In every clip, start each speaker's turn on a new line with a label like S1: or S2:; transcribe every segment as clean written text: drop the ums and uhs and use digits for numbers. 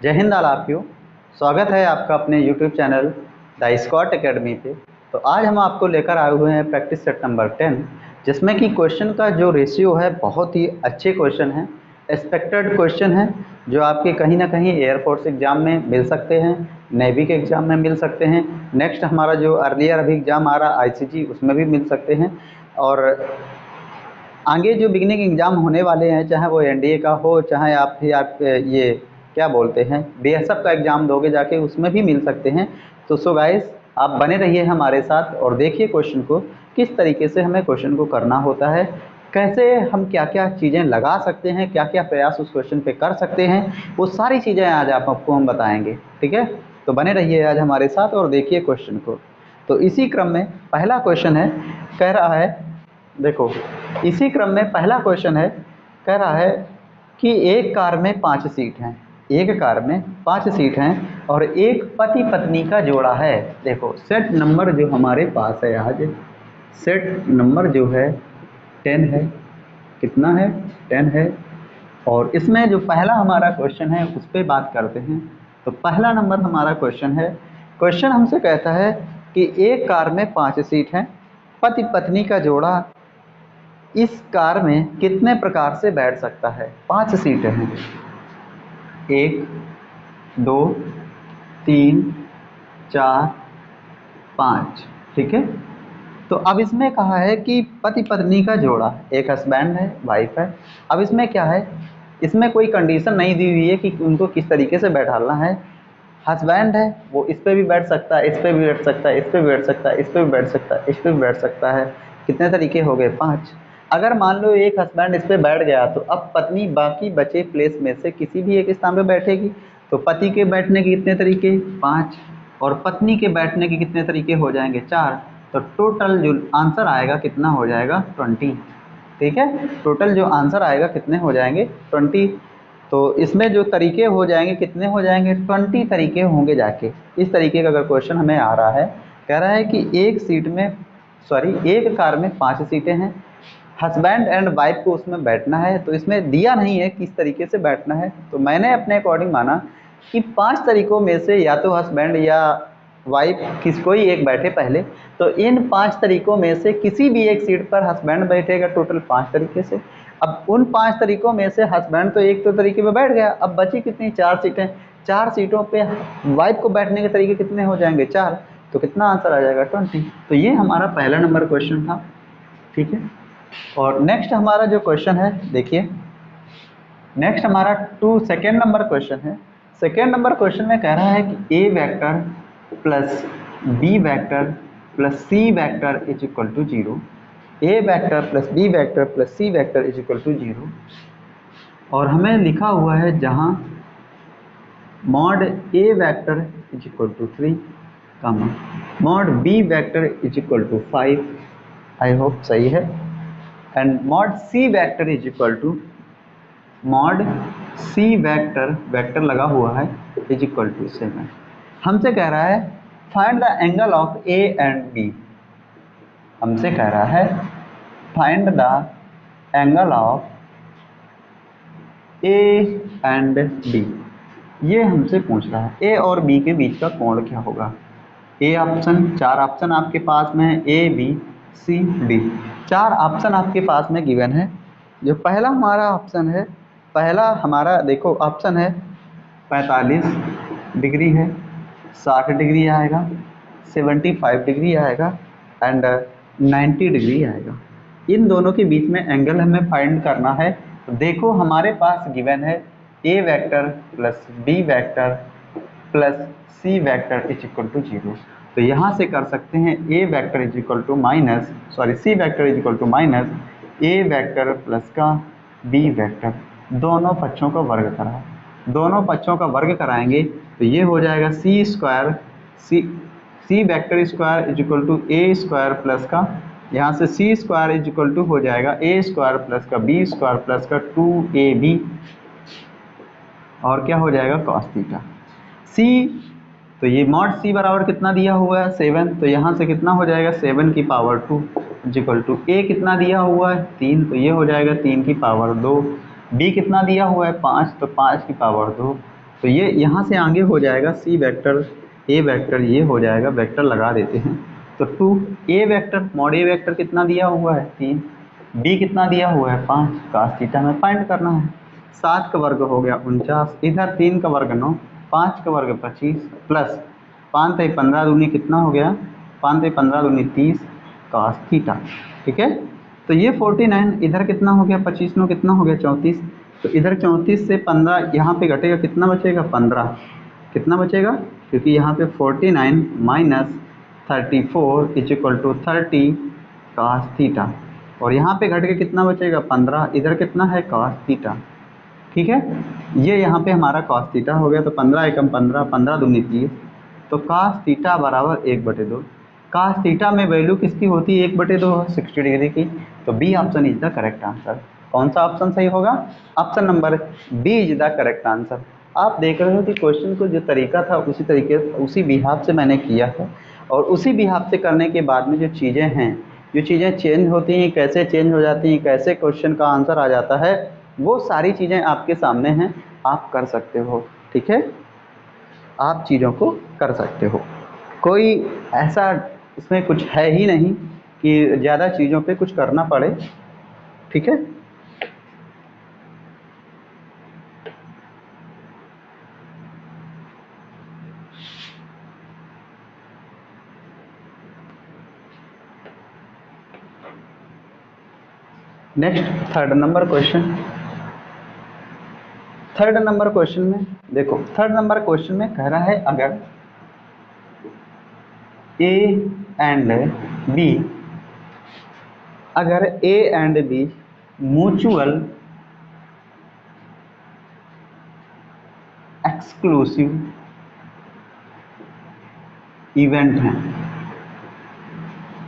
S1: जय हिंद आल आपको। स्वागत है आपका अपने YouTube channel the Scott academy पे। तो आज हम आपको लेकर आए हुए हैं प्रैक्टिस सेट नंबर 10, जिसमें कि क्वेश्चन का जो रेशियो है बहुत ही अच्छे क्वेश्चन हैं, एक्सपेक्टेड क्वेश्चन हैं, जो आपके कहीं ना कहीं एयरफोर्स एग्ज़ाम में मिल सकते हैं, नेवी के एग्ज़ाम में मिल सकते हैं। नेक्स्ट हमारा जो अर्लियर अभी एग्ज़ाम आ रहा ICG उसमें भी मिल सकते हैं। और आगे जो बिगनिंग एग्ज़ाम होने वाले हैं, चाहे वो NDA का हो, चाहे आप ये क्या बोलते हैं BSF का एग्ज़ाम दोगे जाके, उसमें भी मिल सकते हैं। तो सो गाइस, आप बने रहिए हमारे साथ और देखिए क्वेश्चन को किस तरीके से हमें क्वेश्चन को करना होता है, कैसे हम क्या क्या चीज़ें लगा सकते हैं, क्या क्या प्रयास उस क्वेश्चन पे कर सकते हैं, वो सारी चीज़ें आज आपको हम बताएंगे। ठीक है, तो बने रहिए आज हमारे साथ और देखिए क्वेश्चन को। तो इसी क्रम में पहला क्वेश्चन है, कह रहा है, देखो इसी क्रम में पहला क्वेश्चन है, कह रहा है कि एक कार में 5 सीट हैं, एक कार में 5 सीट हैं और एक पति पत्नी का जोड़ा है। देखो सेट नंबर जो हमारे पास है, आज सेट नंबर जो है 10 है। कितना है? 10 है। और इसमें जो पहला हमारा क्वेश्चन है उस पर बात करते हैं। तो पहला नंबर हमारा क्वेश्चन है, क्वेश्चन हमसे कहता है कि एक कार में 5 सीट हैं, पति पत्नी का जोड़ा इस कार में कितने प्रकार से बैठ सकता है? 5 सीटें हैं, 1 2 3 4 5। ठीक है, तो अब इसमें कहा है कि पति पत्नी का जोड़ा, एक हस्बैंड है, वाइफ है। अब इसमें क्या है, इसमें कोई कंडीशन नहीं दी हुई है कि उनको किस तरीके से बैठाना है। हस्बैंड है, वो इस पे भी बैठ सकता है, इस पे भी बैठ सकता है, इस पे भी बैठ सकता है, इस पे भी बैठ सकता है, इस पे भी बैठ सकता है। कितने तरीके हो गए? 5। अगर मान लो एक हस्बैंड इस पे बैठ गया, तो अब पत्नी बाकी बचे प्लेस में से किसी भी एक स्थान पे बैठेगी। तो पति के बैठने के कितने तरीके? 5। और पत्नी के बैठने के कितने तरीके हो जाएंगे? 4। तो टोटल जो आंसर आएगा कितना हो जाएगा? 20। ठीक है, टोटल जो आंसर आएगा कितने हो जाएंगे? 20। तो इसमें जो तरीके हो जाएंगे कितने हो जाएंगे? 20 तरीके होंगे जाके। इस तरीके का अगर क्वेश्चन हमें आ रहा है, कह रहा है कि एक कार में 5 सीटें हैं, हस्बैंड एंड वाइफ को उसमें बैठना है। तो इसमें दिया नहीं है किस तरीके से बैठना है, तो मैंने अपने अकॉर्डिंग माना कि 5 तरीकों में से या तो हस्बैंड या वाइफ किस कोई एक बैठे पहले। तो इन 5 तरीकों में से किसी भी एक सीट पर हस्बैंड बैठेगा, टोटल 5 तरीके से। अब उन 5 तरीकों में से हस्बैंड तो एक तो तरीके पे बैठ गया, अब बची कितनी? 4 सीटें। 4 सीटों पे वाइफ को बैठने के तरीके कितने हो जाएंगे? 4। तो कितना आंसर आ जाएगा? 20। तो ये हमारा पहला नंबर क्वेश्चन था। ठीक है, और नेक्स्ट हमारा जो क्वेश्चन है, देखिए नेक्स्ट हमारा सेकेंड नंबर क्वेश्चन है। सेकेंड नंबर क्वेश्चन में कह रहा है कि A vector plus B vector plus C vector is equal to 0। A vector plus B vector plus C vector is equal to 0। और हमें लिखा हुआ है जहाँ mod A vector is equal to 3, mod B vector is equal to 5, I hope सही है, and mod C vector is equal to, mod C vector, vector लगा हुआ है, इज इक्वल टू 7। हमसे कह रहा है find the angle of A and B. हमसे कह रहा है find the angle of A and B, ये हमसे पूछ रहा है ए और बी के बीच का कोण क्या होगा। ए ऑप्शन, 4 ऑप्शन आपके पास में है, A B C D, 4 option आपके पास में गिवन है। जो पहला हमारा ऑप्शन है, पहला हमारा देखो ऑप्शन है 45 डिग्री है, 60 डिग्री आएगा, 75 डिग्री आएगा एंड 90 डिग्री आएगा। इन दोनों के बीच में एंगल हमें फाइंड करना है। तो देखो हमारे पास गिवन है A vector plus B vector plus C vector is equal to 0। तो यहाँ से कर सकते हैं A vector is equal to C vector is equal to minus A vector plus का बी वेक्टर, दोनों पक्षों का वर्ग करा, दोनों पक्षों का वर्ग कराएंगे तो ये हो जाएगा C square, C vector square is equal to A square plus का, यहाँ से C square is equal to हो जाएगा ए स्क्वायर प्लस का बी स्क्वायर प्लस का 2ab, और क्या हो जाएगा? Cos theta. सी, तो ये मॉड सी बराबर कितना दिया हुआ है? 7। तो यहाँ से कितना हो जाएगा? 7 की पावर 2 इज इक्वल टू ए कितना दिया हुआ है? 3, तो ये हो जाएगा 3 की पावर 2। बी कितना दिया हुआ है? 5, तो 5 की पावर 2। तो ये यहाँ से आगे हो जाएगा सी वेक्टर ए वेक्टर, ये हो जाएगा वेक्टर लगा देते हैं। तो 2 ए वेक्टर मॉड ए वेक्टर कितना दिया हुआ है 3, बी कितना दिया हुआ है 5, cos थीटा में फाइंड करना है। 7 का वर्ग हो गया 49, इधर 3 का वर्ग 9, 5 का वर्ग 25 प्लस 5 से 15 दूनी कितना हो गया 5 से 15 दूनी 30 cos थीटा। ठीक है, तो ये 49, इधर कितना हो गया 25 नो कितना हो गया 34, तो इधर 34 से 15 यहाँ पे घटेगा कितना बचेगा 15, कितना बचेगा क्योंकि यहाँ पे 49 minus 34 is equal to 30 cos theta, और यहाँ पे घट के कितना बचेगा 15, इधर कितना है cos थीटा। ठीक है, ये यहाँ पे हमारा cos थीटा हो गया, तो 15 एकम 15, 15 दूनी 30, तो cos थीटा बराबर 1/2। cos थीटा में वैल्यू किसकी होती है 1/2, 60 डिग्री की। तो B option is the correct answer. कौन सा ऑप्शन सही होगा, option number B is the correct answer. आप देख रहे हो कि क्वेश्चन को जो तरीका था उसी बिहाफ से मैंने किया है, और उसी बिहाफ से करने के बाद में जो चीज़ें हैं, जो चीज़ें चेंज होती हैं, कैसे चेंज हो जाती हैं, कैसे क्वेश्चन का आंसर आ जाता है, वो सारी चीज़ें आपके सामने हैं, आप कर सकते हो। ठीक है, आप चीज़ों को कर सकते हो, कोई ऐसा इसमें कुछ है ही नहीं कि ज़्यादा चीज़ों पे कुछ करना पड़े। ठीक है, next third number question. Third number question में देखो, थर्ड नंबर क्वेश्चन में कह रहा है अगर ए एंड बी, अगर ए and B mutual exclusive event हैं,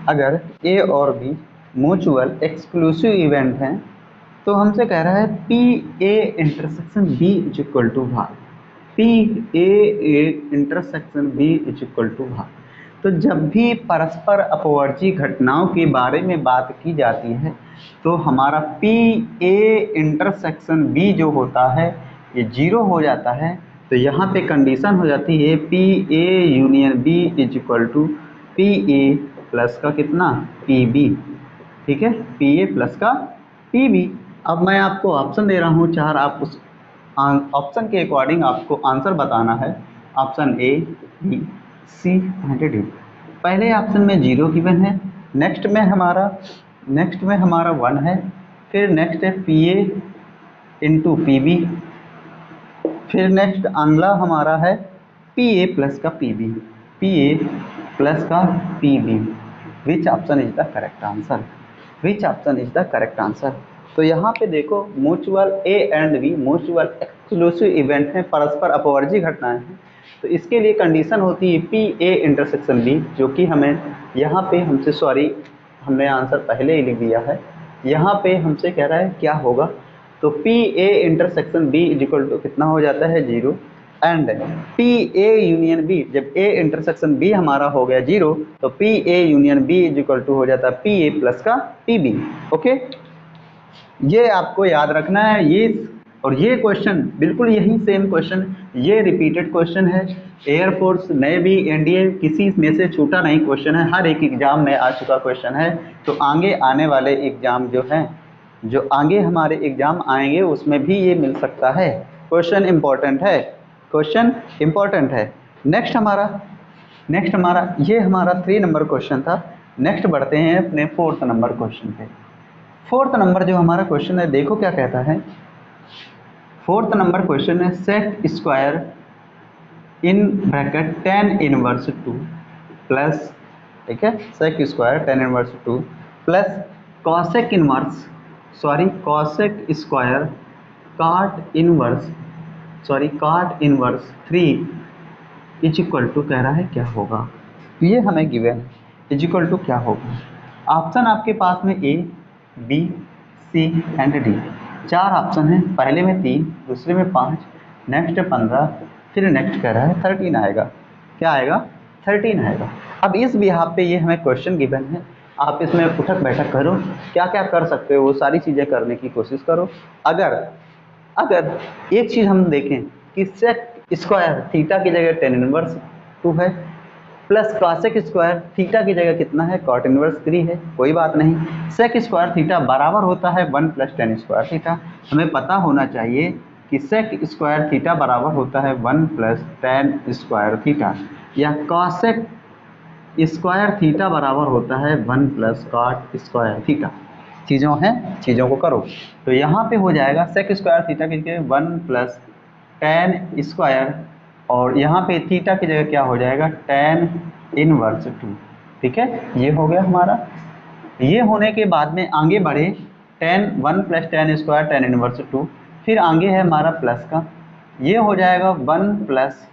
S1: अगर ए और बी म्यूचुअल एक्सक्लूसिव इवेंट हैं, तो हमसे कह रहा है P A intersection B is equal to भाग, P A intersection B is equal to भाग। तो जब भी परस्पर अपवर्ती घटनाओं के बारे में बात की जाती है, तो हमारा पी ए इंटरसेक्शन बी जो होता है ये 0 हो जाता है। तो यहाँ पे कंडीशन हो जाती है P A union B is equal to P A plus का कितना पी बी। ठीक है, पी ए प्लस का पी बी। अब मैं आपको ऑप्शन दे रहा हूँ 4, आप उस ऑप्शन के अकॉर्डिंग आपको आंसर बताना है। Option A, B, C and D. पहले ऑप्शन में 0 गिवन है, नेक्स्ट में हमारा 1 है, फिर नेक्स्ट है P A into P B, फिर नेक्स्ट अगला हमारा है पी ए प्लस का P B, P A plus का P B. Which option is the correct answer, which option is the correct answer. तो यहाँ पे देखो mutual A and B mutual exclusive event हैं, परस्पर अपवर्ती घटनाएं हैं। तो इसके लिए कंडीशन होती है पी ए इंटरसेक्शन बी, जो कि हमें यहाँ पे हमसे हमने आंसर पहले ही लिख दिया है। यहाँ पे हमसे कह रहा है क्या होगा, तो P A intersection B is equal to कितना हो जाता है 0, and P A union B, जब ए इंटरसेक्शन बी हमारा हो गया 0, तो P A union B is equal to हो जाता है पी ए प्लस का पी बी। ओके, ये आपको याद रखना है। ये क्वेश्चन बिल्कुल यही सेम क्वेश्चन, ये रिपीटेड क्वेश्चन है। एयरफोर्स, नेवी, एनडीए किसी में से छूटा नहीं क्वेश्चन है, हर एक एग्जाम में आ चुका क्वेश्चन है। तो आगे आने वाले एग्जाम जो हैं, जो आगे हमारे एग्जाम आएंगे उसमें भी ये मिल सकता है। क्वेश्चन इंपॉर्टेंट है, क्वेश्चन इंपॉर्टेंट है। नेक्स्ट हमारा ये हमारा 3 नंबर क्वेश्चन था। नेक्स्ट बढ़ते हैं अपने 4th नंबर क्वेश्चन पे। 4th नंबर जो हमारा क्वेश्चन है, देखो क्या कहता है। 4th नंबर क्वेश्चन है sec square in bracket tan inverse 2 plus, ठीक है, sec square tan inverse 2 plus cosec square cot inverse 3 is equal to कह रहा है क्या होगा। ये हमें गिवन इज इक्वल टू क्या होगा। ऑप्शन आपके पास में A, B, C and D. 4 option है, पहले में 3, दूसरे में 5, नेक्स्ट 15, फिर नेक्स्ट कह रहा है 13 आएगा। क्या आएगा 13 आएगा। अब इस बिहाफ पे ये हमें क्वेश्चन गिवन है, आप इसमें उठक बैठक करो, क्या क्या कर सकते हो वो सारी चीज़ें करने की कोशिश करो। अगर एक चीज़ हम देखें कि सेक स्क्वायर थीटा की जगह टेन इनवर्स 2 है, प्लस कॉसेक स्क्वायर थीटा की जगह कितना है कॉट इनवर्स 3 है, कोई बात नहीं। सेक स्क्वायर थीटा बराबर होता है 1 प्लस टेन स्क्वायर थीटा। हमें पता होना चाहिए कि सेक स्क्वायर थीटा बराबर होता है 1 प्लस टेन स्क्वायर थीटा, या कॉसेक स्क्वायर थीटा बराबर होता है 1 प्लस कॉट स्क्वायर थीटा। चीज़ों हैं, चीज़ों को करो। तो यहाँ पे हो जाएगा सेक स्क्वायर थीटा की जगह 1 प्लस टेन स्क्वायर, और यहाँ पे थीटा की जगह क्या हो जाएगा टेन इनवर्स 2। ठीक है, ये हो गया हमारा। ये होने के बाद में आगे बढ़े, ten 1 plus ten square tan inverse 2, फिर आगे है हमारा प्लस का, ये हो जाएगा 1 प्लस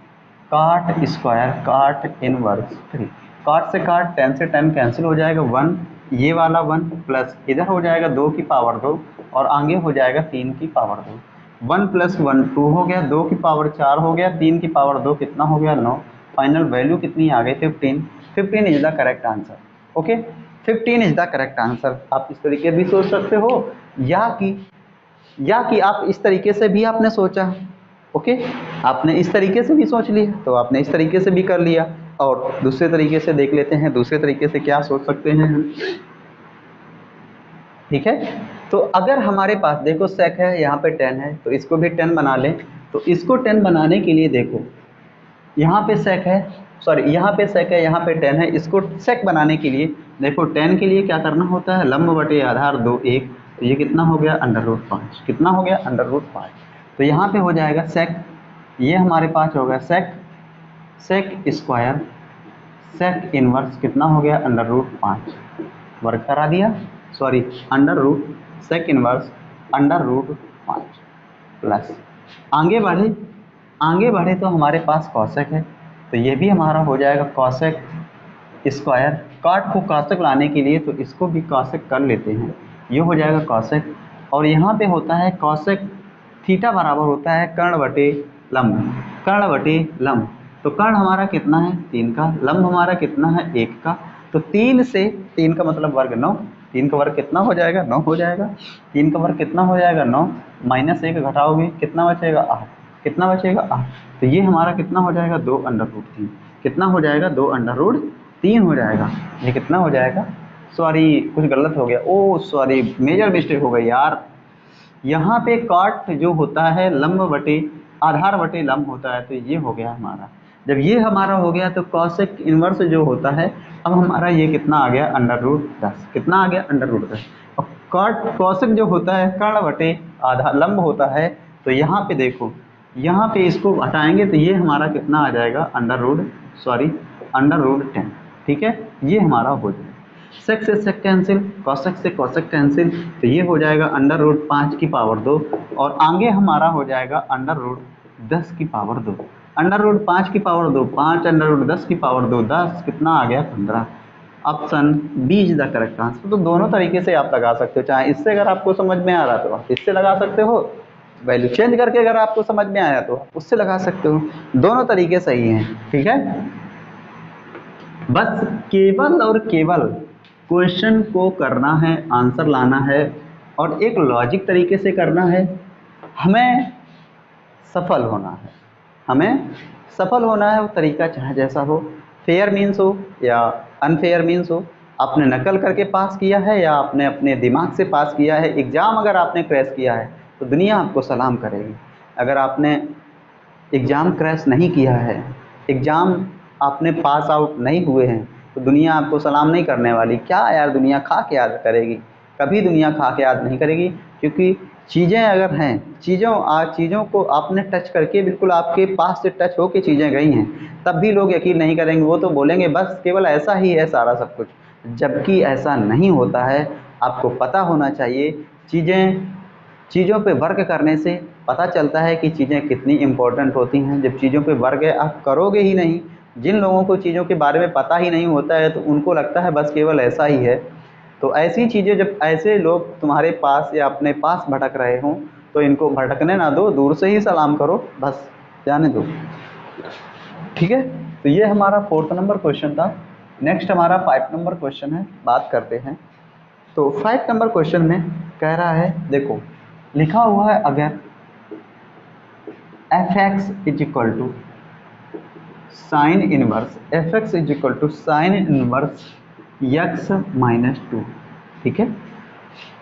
S1: काट स्क्वायर काट इनवर्स 3। काट से काट, टेन से टेन कैंसिल हो जाएगा, 1 ये वाला 1 प्लस इधर हो जाएगा 2 की पावर 2, और आगे हो जाएगा 3 की पावर 2। 1 प्लस 1 2 हो गया, 2 की पावर 4 हो गया, 3 की पावर 2 कितना हो गया 9। फाइनल वैल्यू कितनी आ गई 15। 15 is the correct answer. Okay, 15 is the correct answer. आप इस तरीके भी सोच सकते हो, या कि आप इस तरीके से भी आपने सोचा। ओके, आपने इस तरीके से भी सोच लिया तो आपने इस तरीके से भी कर लिया। और दूसरे तरीके से देख लेते हैं, दूसरे तरीके से क्या सोच सकते हैं हम। ठीक है, तो अगर हमारे पास देखो सेक है, यहाँ पे 10 है, तो इसको भी 10 बना लें। तो इसको 10 बनाने के लिए देखो, यहाँ पे सेक है, सॉरी यहाँ पे सेक है, यहाँ पे 10 है। इसको सेक बनाने के लिए देखो 10 के लिए क्या करना होता है, लंब बटे आधार 2 1, तो ये कितना हो गया √5, कितना हो गया √5। तो यहाँ पे हो जाएगा सेक, ये हमारे पास हो गया सेक स्क्वायर सेक इनवर्स कितना हो गया √5, वर्ग करा दिया, सॉरी सेक इनवर्स √5 प्लस आगे बढ़े तो हमारे पास कॉसेक है, तो ये भी हमारा हो जाएगा कॉसेक स्क्वायर। काट को कॉसेक लाने के लिए तो इसको भी कॉसेक कर लेते हैं, ये हो जाएगा कॉसेक। और यहाँ पे होता है कॉसेक थीटा बराबर होता है कर्ण बटे लंब। तो कर्ण हमारा कितना है 3 का, लंब हमारा कितना है 1 का। तो 3 से 3 का मतलब वर्ग 9, 3 का वर्ग कितना हो जाएगा 9 हो जाएगा। 3 का वर्ग कितना हो जाएगा 9, -1 घटाओगे कितना बचेगा 8, कितना बचेगा 8। तो ये हमारा कितना हो जाएगा 2√3, कितना हो जाएगा 2√3 हो जाएगा। ये कितना हो जाएगा, सॉरी कुछ गलत हो गया, ओ सॉरी मेजर मिस्टेक हो गई यार। यहाँ पे काट जो होता है लंब बटे आधार बटे लंब होता है, तो ये हो गया हमारा। जब ये हमारा हो गया तो कॉसेक इनवर्स जो होता है, अब हमारा ये कितना आ गया √10, कितना आ गया √10। और काट कॉसेक जो होता है कर्ण बटे आधार लंब होता है, तो यहाँ पे देखो, यहाँ पे इसको हटाएंगे तो ये हमारा कितना आ जाएगा √10। ठीक है, ये हमारा हो जाएगा। सेक से सेक कैंसिल, कॉसेक से कॉसेक कैंसिल, तो ये हो जाएगा √5 की पावर 2, और आगे हमारा हो जाएगा √10 की पावर 2। √5 की पावर 2 5, √10 की पावर 2 10, कितना आ गया 15। Option B is the correct answer. तो दोनों तरीके से आप लगा सकते हो, चाहे इससे अगर आपको समझ में आ रहा तो आप इससे लगा सकते हो, वैल्यू चेंज करके अगर आपको समझ में आया तो उससे लगा सकते हो, दोनों तरीके सही हैं। ठीक है, बस केवल और केवल क्वेश्चन को करना है, आंसर लाना है, और एक लॉजिक तरीके से करना है। हमें सफल होना है, वो तरीका चाहे जैसा हो, फेयर मीन्स हो या अनफेयर मीन्स हो। आपने नकल करके पास किया है या आपने अपने दिमाग से पास किया है, एग्ज़ाम अगर आपने क्रैश किया है तो दुनिया आपको सलाम करेगी। अगर आपने एग्ज़ाम क्रैश नहीं किया है, एग्ज़ाम आपने पास आउट नहीं हुए हैं, तो दुनिया आपको सलाम नहीं करने वाली। क्या यार, दुनिया खा के याद करेगी? कभी दुनिया खा के याद नहीं करेगी, क्योंकि चीज़ें अगर हैं, चीज़ों को आपने टच करके बिल्कुल आपके पास से टच होके चीज़ें गई हैं, तब भी लोग यकीन नहीं करेंगे। वो तो बोलेंगे बस केवल ऐसा ही है सारा सब कुछ, जबकि ऐसा नहीं होता है। आपको पता होना चाहिए, चीज़ों पे वर्क करने से पता चलता है कि चीज़ें कितनी इम्पोर्टेंट होती हैं। जब चीज़ों पे वर्क आप करोगे ही नहीं, जिन लोगों को चीज़ों के बारे में पता ही नहीं होता है तो उनको लगता है बस केवल ऐसा ही है। तो ऐसी चीज़ें जब ऐसे लोग तुम्हारे पास या अपने पास भटक रहे हों तो इनको भटकने ना दो, दूर से ही सलाम करो, बस जाने दो। ठीक है, तो ये हमारा 4th नंबर क्वेश्चन था। नेक्स्ट हमारा 5 नंबर क्वेश्चन है, बात करते हैं। तो 5 नंबर क्वेश्चन में कह रहा है, देखो लिखा हुआ है, अगर F X is equal to sine inverse F X is equal to sine inverse X minus two. ठीक है,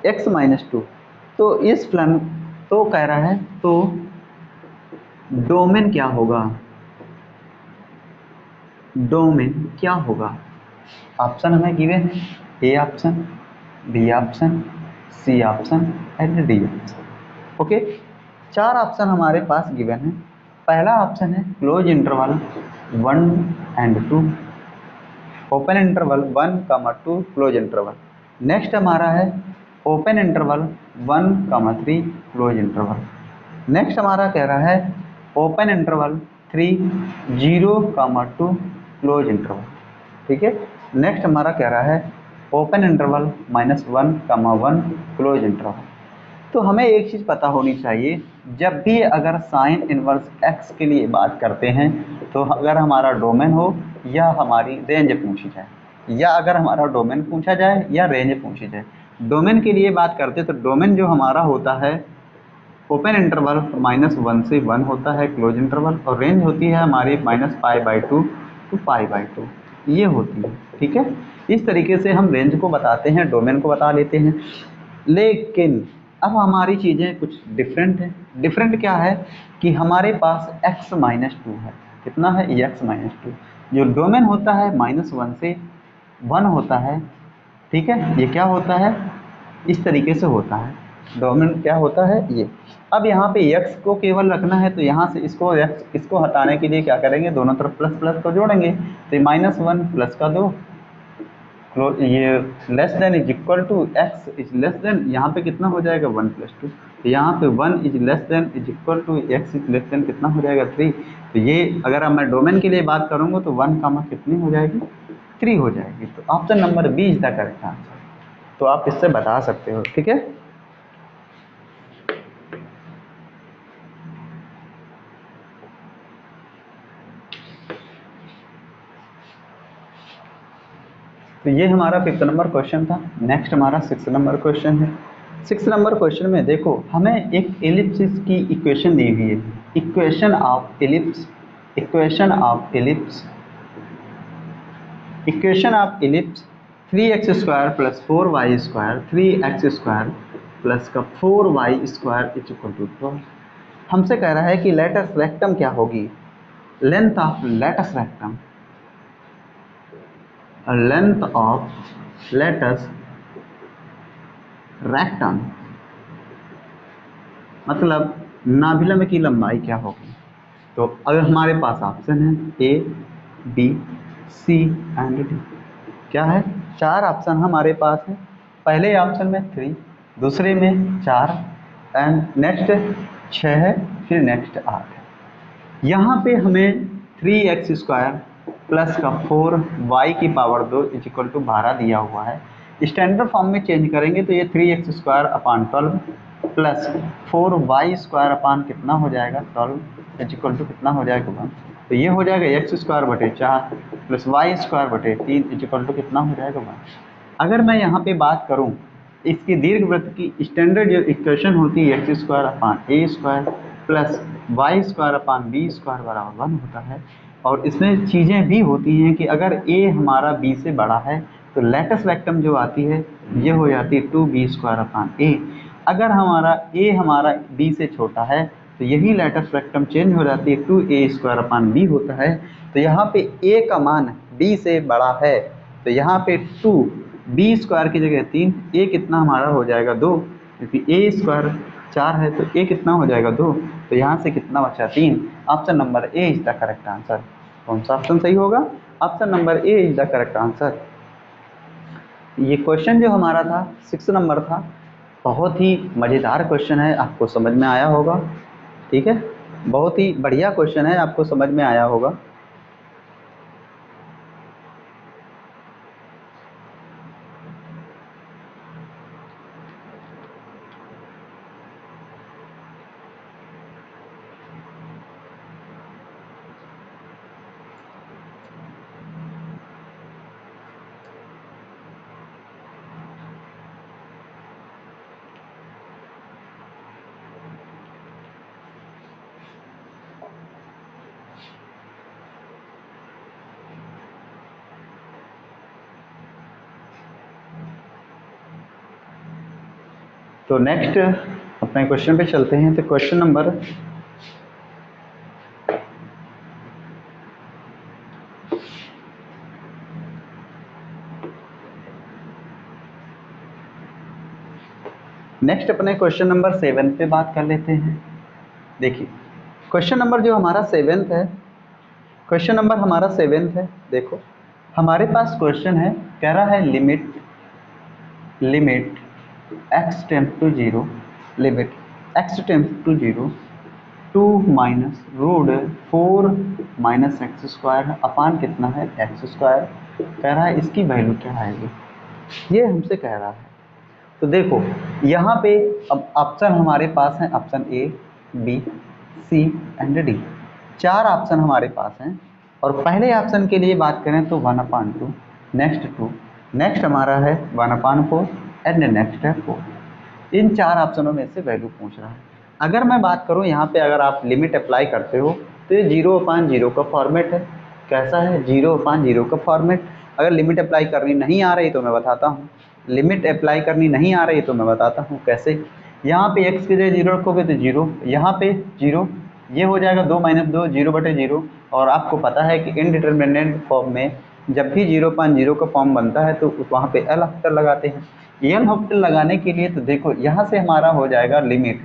S1: एक्स माइनस टू। तो इस प्लान तो कह रहा है तो डोमेन क्या होगा, डोमेन क्या होगा। ऑप्शन हमें गिवन है, A option, B option, C option and D option. Okay, चार ऑप्शन हमारे पास गिवन है। पहला ऑप्शन है close interval 1 and 2, open interval 1 comma 2 close interval. Next हमारा है ओपन इंटरवल 1 कमा 3 क्लोज इंटरवल। नेक्स्ट हमारा कह रहा है ओपन इंटरवल 3 0 कमा 2 क्लोज इंटरवल। ठीक है, नेक्स्ट हमारा कह रहा है ओपन इंटरवल -1 कमा 1 क्लोज इंटरवल। तो हमें एक चीज़ पता होनी चाहिए, जब भी अगर साइन इनवर्स एक्स के लिए बात करते हैं तो अगर हमारा डोमेन हो या हमारी रेंज पूछी जाए, या अगर हमारा डोमेन पूछा जाए या रेंज पूछी जाए। डोमेन के लिए बात करते तो डोमेन जो हमारा होता है ओपन इंटरवल -1 से 1 होता है क्लोज इंटरवल, और रेंज होती है हमारी -π/2 टू π/2 ये होती है। ठीक है, इस तरीके से हम रेंज को बताते हैं, डोमेन को बता लेते हैं। लेकिन अब हमारी चीज़ें कुछ डिफरेंट है। डिफरेंट क्या है कि हमारे पास x-2 है। कितना है, x-2। जो डोमेन होता है -1 से 1 होता है। ठीक है, ये क्या होता है, इस तरीके से होता है। डोमेन क्या होता है ये। अब यहाँ पे x को केवल रखना है तो यहाँ से इसको x इसको हटाने के लिए क्या करेंगे, दोनों तरफ प्लस प्लस को जोड़ेंगे। तो -1 प्लस का 2, ये less than is equal to X is less than, यहाँ पे कितना हो जाएगा 1 + 2। तो यहाँ पे 1 is less than is equal to X is less than कितना हो जाएगा 3। तो ये अगर मैं डोमेन के लिए बात करूँगा तो 1 कामा कितनी हो जाएगी, 3 हो जाएगी। तो option number B is the correct answer. तो आप इससे बता सकते हो। ठीक है, तो ये हमारा 5th नंबर क्वेश्चन था। नेक्स्ट हमारा 6th नंबर क्वेश्चन है। 6th नंबर क्वेश्चन में देखो हमें एक एलिप्सिस की इक्वेशन दी हुई है। Equation of ellipse, equation of ellipse, equation of ellipse 3x² + 4y² 3x² plus का 4y² इज इक्वल टू 12। हमसे कह रहा है कि लेटस रेक्टम क्या होगी, length of latus rectum, length of latus rectum मतलब नाभिलंब की लंबाई क्या होगी। तो अगर हमारे पास ऑप्शन है A, B, C and D. क्या है, चार ऑप्शन हमारे पास है। पहले ऑप्शन में 3, दूसरे में 4 एंड नेक्स्ट 6 है, फिर नेक्स्ट 8 है। यहाँ पे हमें 3x² प्लस का 4y² इज इक्वल टू 12 दिया हुआ है। स्टैंडर्ड फॉर्म में चेंज करेंगे तो ये 3x² अपान 12 प्लस 4y² अपान कितना हो जाएगा 12 इज इक्वल टू कितना हो जाएगा 1। तो ये हो जाएगा x²/4 plus y²/3 is equal to कितना हो जाएगा 1। अगर मैं यहाँ पे बात करूँ इसकी दीर्घवृत्त की स्टैंडर्ड जो इक्वेशन होती है x² अपान a² प्लस y² अपान b² बराबर 1 होता है। और इसमें चीज़ें भी होती हैं कि अगर a हमारा b से बड़ा है तो लेटस रेक्टम जो आती है ये हो जाती है 2b² अपान a। अगर हमारा a हमारा b से छोटा है तो यही लेटस रेक्टम चेंज हो जाती है 2a² अपान b होता है। तो यहाँ पे a का मान b से बड़ा है तो यहाँ पे 2 b² की जगह 3, a कितना हमारा हो जाएगा 2, क्योंकि a² 4 है तो a कितना हो जाएगा 2। तो यहाँ से कितना बचा 3। Option number A is the correct answer. कौन सा ऑप्शन सही होगा, option number A is the correct answer. ये क्वेश्चन जो हमारा था 6 नंबर था, बहुत ही मज़ेदार क्वेश्चन है, आपको समझ में आया होगा। ठीक है, बहुत ही बढ़िया क्वेश्चन है, आपको समझ में आया होगा। तो नेक्स्ट अपने क्वेश्चन पे चलते हैं। तो क्वेश्चन नंबर नेक्स्ट अपने क्वेश्चन नंबर 7 पे बात कर लेते हैं। देखिए क्वेश्चन नंबर जो हमारा 7 है, क्वेश्चन नंबर हमारा 7 है। देखो हमारे पास क्वेश्चन है, कह रहा है limit x tends to 0, limit x tends to 0 2 minus root 4 minus X square upon कितना है एक्स स्क्वायर। कह रहा है इसकी वैल्यू क्या आएगी, ये हमसे कह रहा है। तो देखो यहाँ पे अब ऑप्शन हमारे पास हैं, option A B C and D, 4 option हमारे पास हैं। और पहले ऑप्शन के लिए बात करें तो 1/2, नेक्स्ट 2, नेक्स्ट हमारा है 1/4 एंड नेक्स्ट है 4। इन 4 ऑप्शनों में से वैल्यू पूछ रहा है। अगर मैं बात करूं यहाँ पे, अगर आप लिमिट अप्लाई करते हो तो ये 0/0 का फॉर्मेट है। कैसा है, 0/0 का फॉर्मेट। अगर लिमिट अप्लाई करनी नहीं आ रही तो मैं बताता हूँ, लिमिट अप्लाई करनी नहीं आ रही तो मैं बताता हूँ कैसे। यहाँ पे x की जगह 0 रखोगे तो 0, यहाँ पे 0, ये हो जाएगा 2 - 2 0/0। और आपको पता है कि इनडिटरमिनेट फॉर्म में जब भी 0/0 का फॉर्म बनता है तो वहाँ पे एल हॉस्पिटल लगाते हैं। एल हॉस्पिटल लगाने के लिए तो देखो यहाँ से हमारा हो जाएगा लिमिट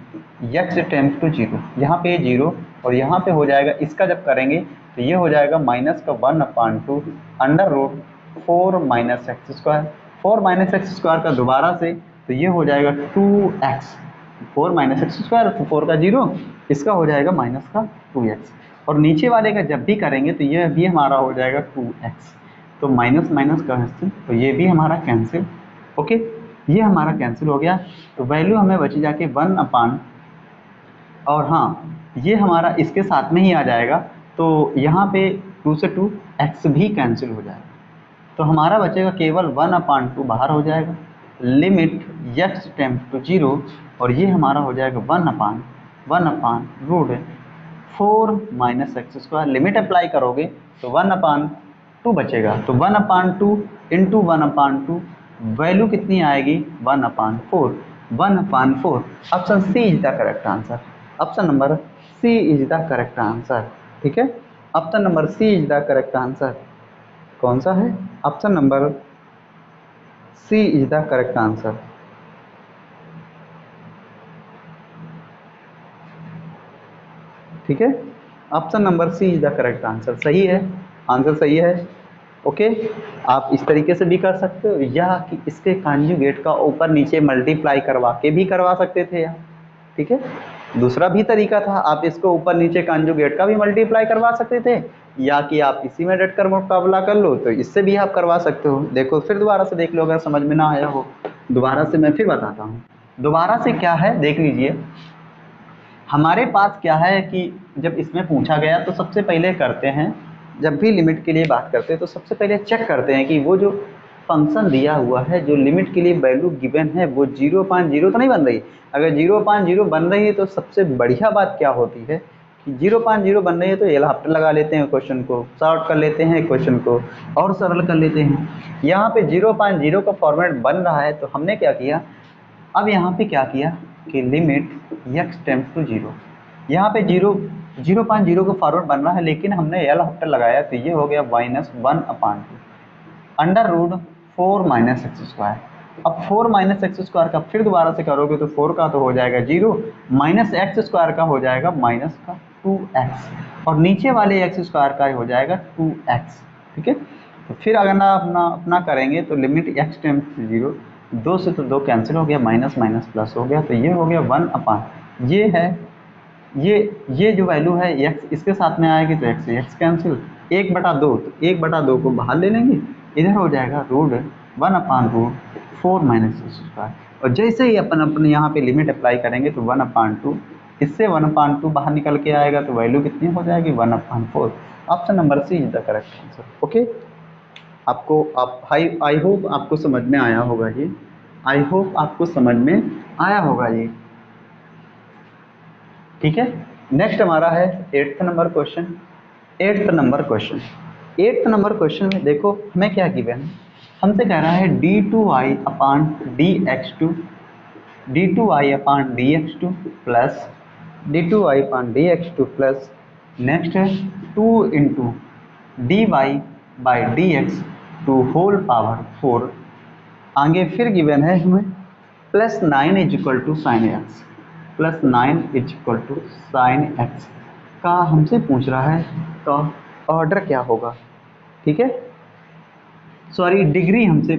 S1: x टेंड्स टू 0, यहाँ पे 0 और यहाँ पे हो जाएगा, इसका जब करेंगे तो ये हो जाएगा माइनस का 1/2 under root 4 minus X square. 4 minus X square का दोबारा से तो ये हो जाएगा 2x, 4 माइनस एक्स स्क्वायर तो 4 का 0, इसका हो जाएगा माइनस का 2x। और नीचे वाले का जब भी करेंगे तो ये भी हमारा हो जाएगा 2x। तो माइनस माइनस कैंसिल, तो ये भी हमारा कैंसिल। ओके, ये हमारा कैंसिल हो गया। तो वैल्यू हमें बची जाके 1/, और हाँ ये हमारा इसके साथ में ही आ जाएगा। तो यहाँ पे 2 से 2 x भी कैंसिल हो जाएगा। तो हमारा बचेगा केवल 1/2 बाहर हो जाएगा, लिमिट x टेंड्स टू 0, और ये हमारा हो जाएगा 1/4 minus X square. Limit apply करोगे तो 1/2 बचेगा। तो 1/2 इंटू 1/2 वैल्यू कितनी आएगी 1/4। 1/4 option C is the correct answer. Option number C is the correct answer. ठीक है, option number C is the correct answer. कौन सा है, option number C is the correct answer. ठीक है, option number C is the correct answer. सही है, answer सही है। ओके, आप इस तरीके से भी कर सकते हो, या कि इसके कॉन्जुगेट का ऊपर नीचे मल्टीप्लाई करवा के भी करवा सकते थे आप। ठीक है, दूसरा भी तरीका था, आप इसको ऊपर नीचे कॉन्जुगेट का भी मल्टीप्लाई करवा सकते थे, या कि आप इसी में डट कर मुकाबला कर लो तो इससे भी आप करवा सकते हो। देखो फिर दोबारा से देख लो, अगर समझ में ना आया हो दोबारा से मैं फिर बताता हूँ। दोबारा से क्या है देख लीजिए। हमारे पास क्या है कि जब इसमें पूछा गया तो सबसे पहले करते हैं, जब भी लिमिट के लिए बात करते हैं तो सबसे पहले चेक करते हैं कि वो जो फंक्शन दिया हुआ है, जो लिमिट के लिए वैल्यू गिवन है, वो 0/0 तो नहीं बन रही। अगर 0/0 बन रही है तो सबसे बढ़िया बात क्या होती है कि 0/0 बन रही है तो एल हॉस्पिटल लगा लेते हैं, क्वेश्चन को सॉल्व कर लेते हैं, क्वेश्चन को और सरल कर लेते हैं। यहाँ पे 0/0 का फॉर्मेट बन रहा है तो हमने क्या किया, अब यहाँ पे क्या किया कि लिमिट x टेंड्स टू 0, यहाँ पे 0/0 का फॉर्मेट बन रहा है, लेकिन हमने एल हॉस्पिटल लगाया तो ये हो गया -1/2 under root 4 minus X square. अब 4 माइनस एक्स स्क्वायर का फिर दोबारा से करोगे तो 4 का तो हो जाएगा 0, माइनस एक्स स्क्वायर का हो जाएगा माइनस का 2x, और नीचे वाले एक्स स्क्वायर का हो जाएगा 2x। ठीक है, तो फिर अगर ना अपना करेंगे तो लिमिट x टेंड्स टू 0, 2 से तो 2 कैंसिल हो गया, माइनस माइनस प्लस हो गया, तो ये हो गया 1/, ये है ये जो वैल्यू है x इसके साथ में आएगी तो x से x कैंसिल, 1/2 तो 1/2 को बाहर ले लेंगे, इधर हो जाएगा रूट 1/4 माइनस एक्स स्क्वायर। और जैसे ही अपन अपने यहाँ पे लिमिट अप्लाई करेंगे तो 1/2, इससे 1/2 बाहर निकल के आएगा तो वैल्यू कितनी हो जाएगी 1/4। Option number C is the correct answer. Okay, आपको आई होप आपको समझ में आया होगा ये, आई होप आपको समझ में आया होगा ये। ठीक है, नेक्स्ट हमारा है 8th number question. 8th number question में देखो हमें क्या गिवन है, हमसे कह रहा है d2i/dx2 d2y/dx2 plus d2y/dx2 plus next है 2 into dy/dx to whole power 4। आगे फिर गिवन है हमें +9 is equal to sine X, +9 is equal to sine X का हमसे पूछ रहा है तो ऑर्डर क्या होगा, ठीक है, सॉरी डिग्री हमसे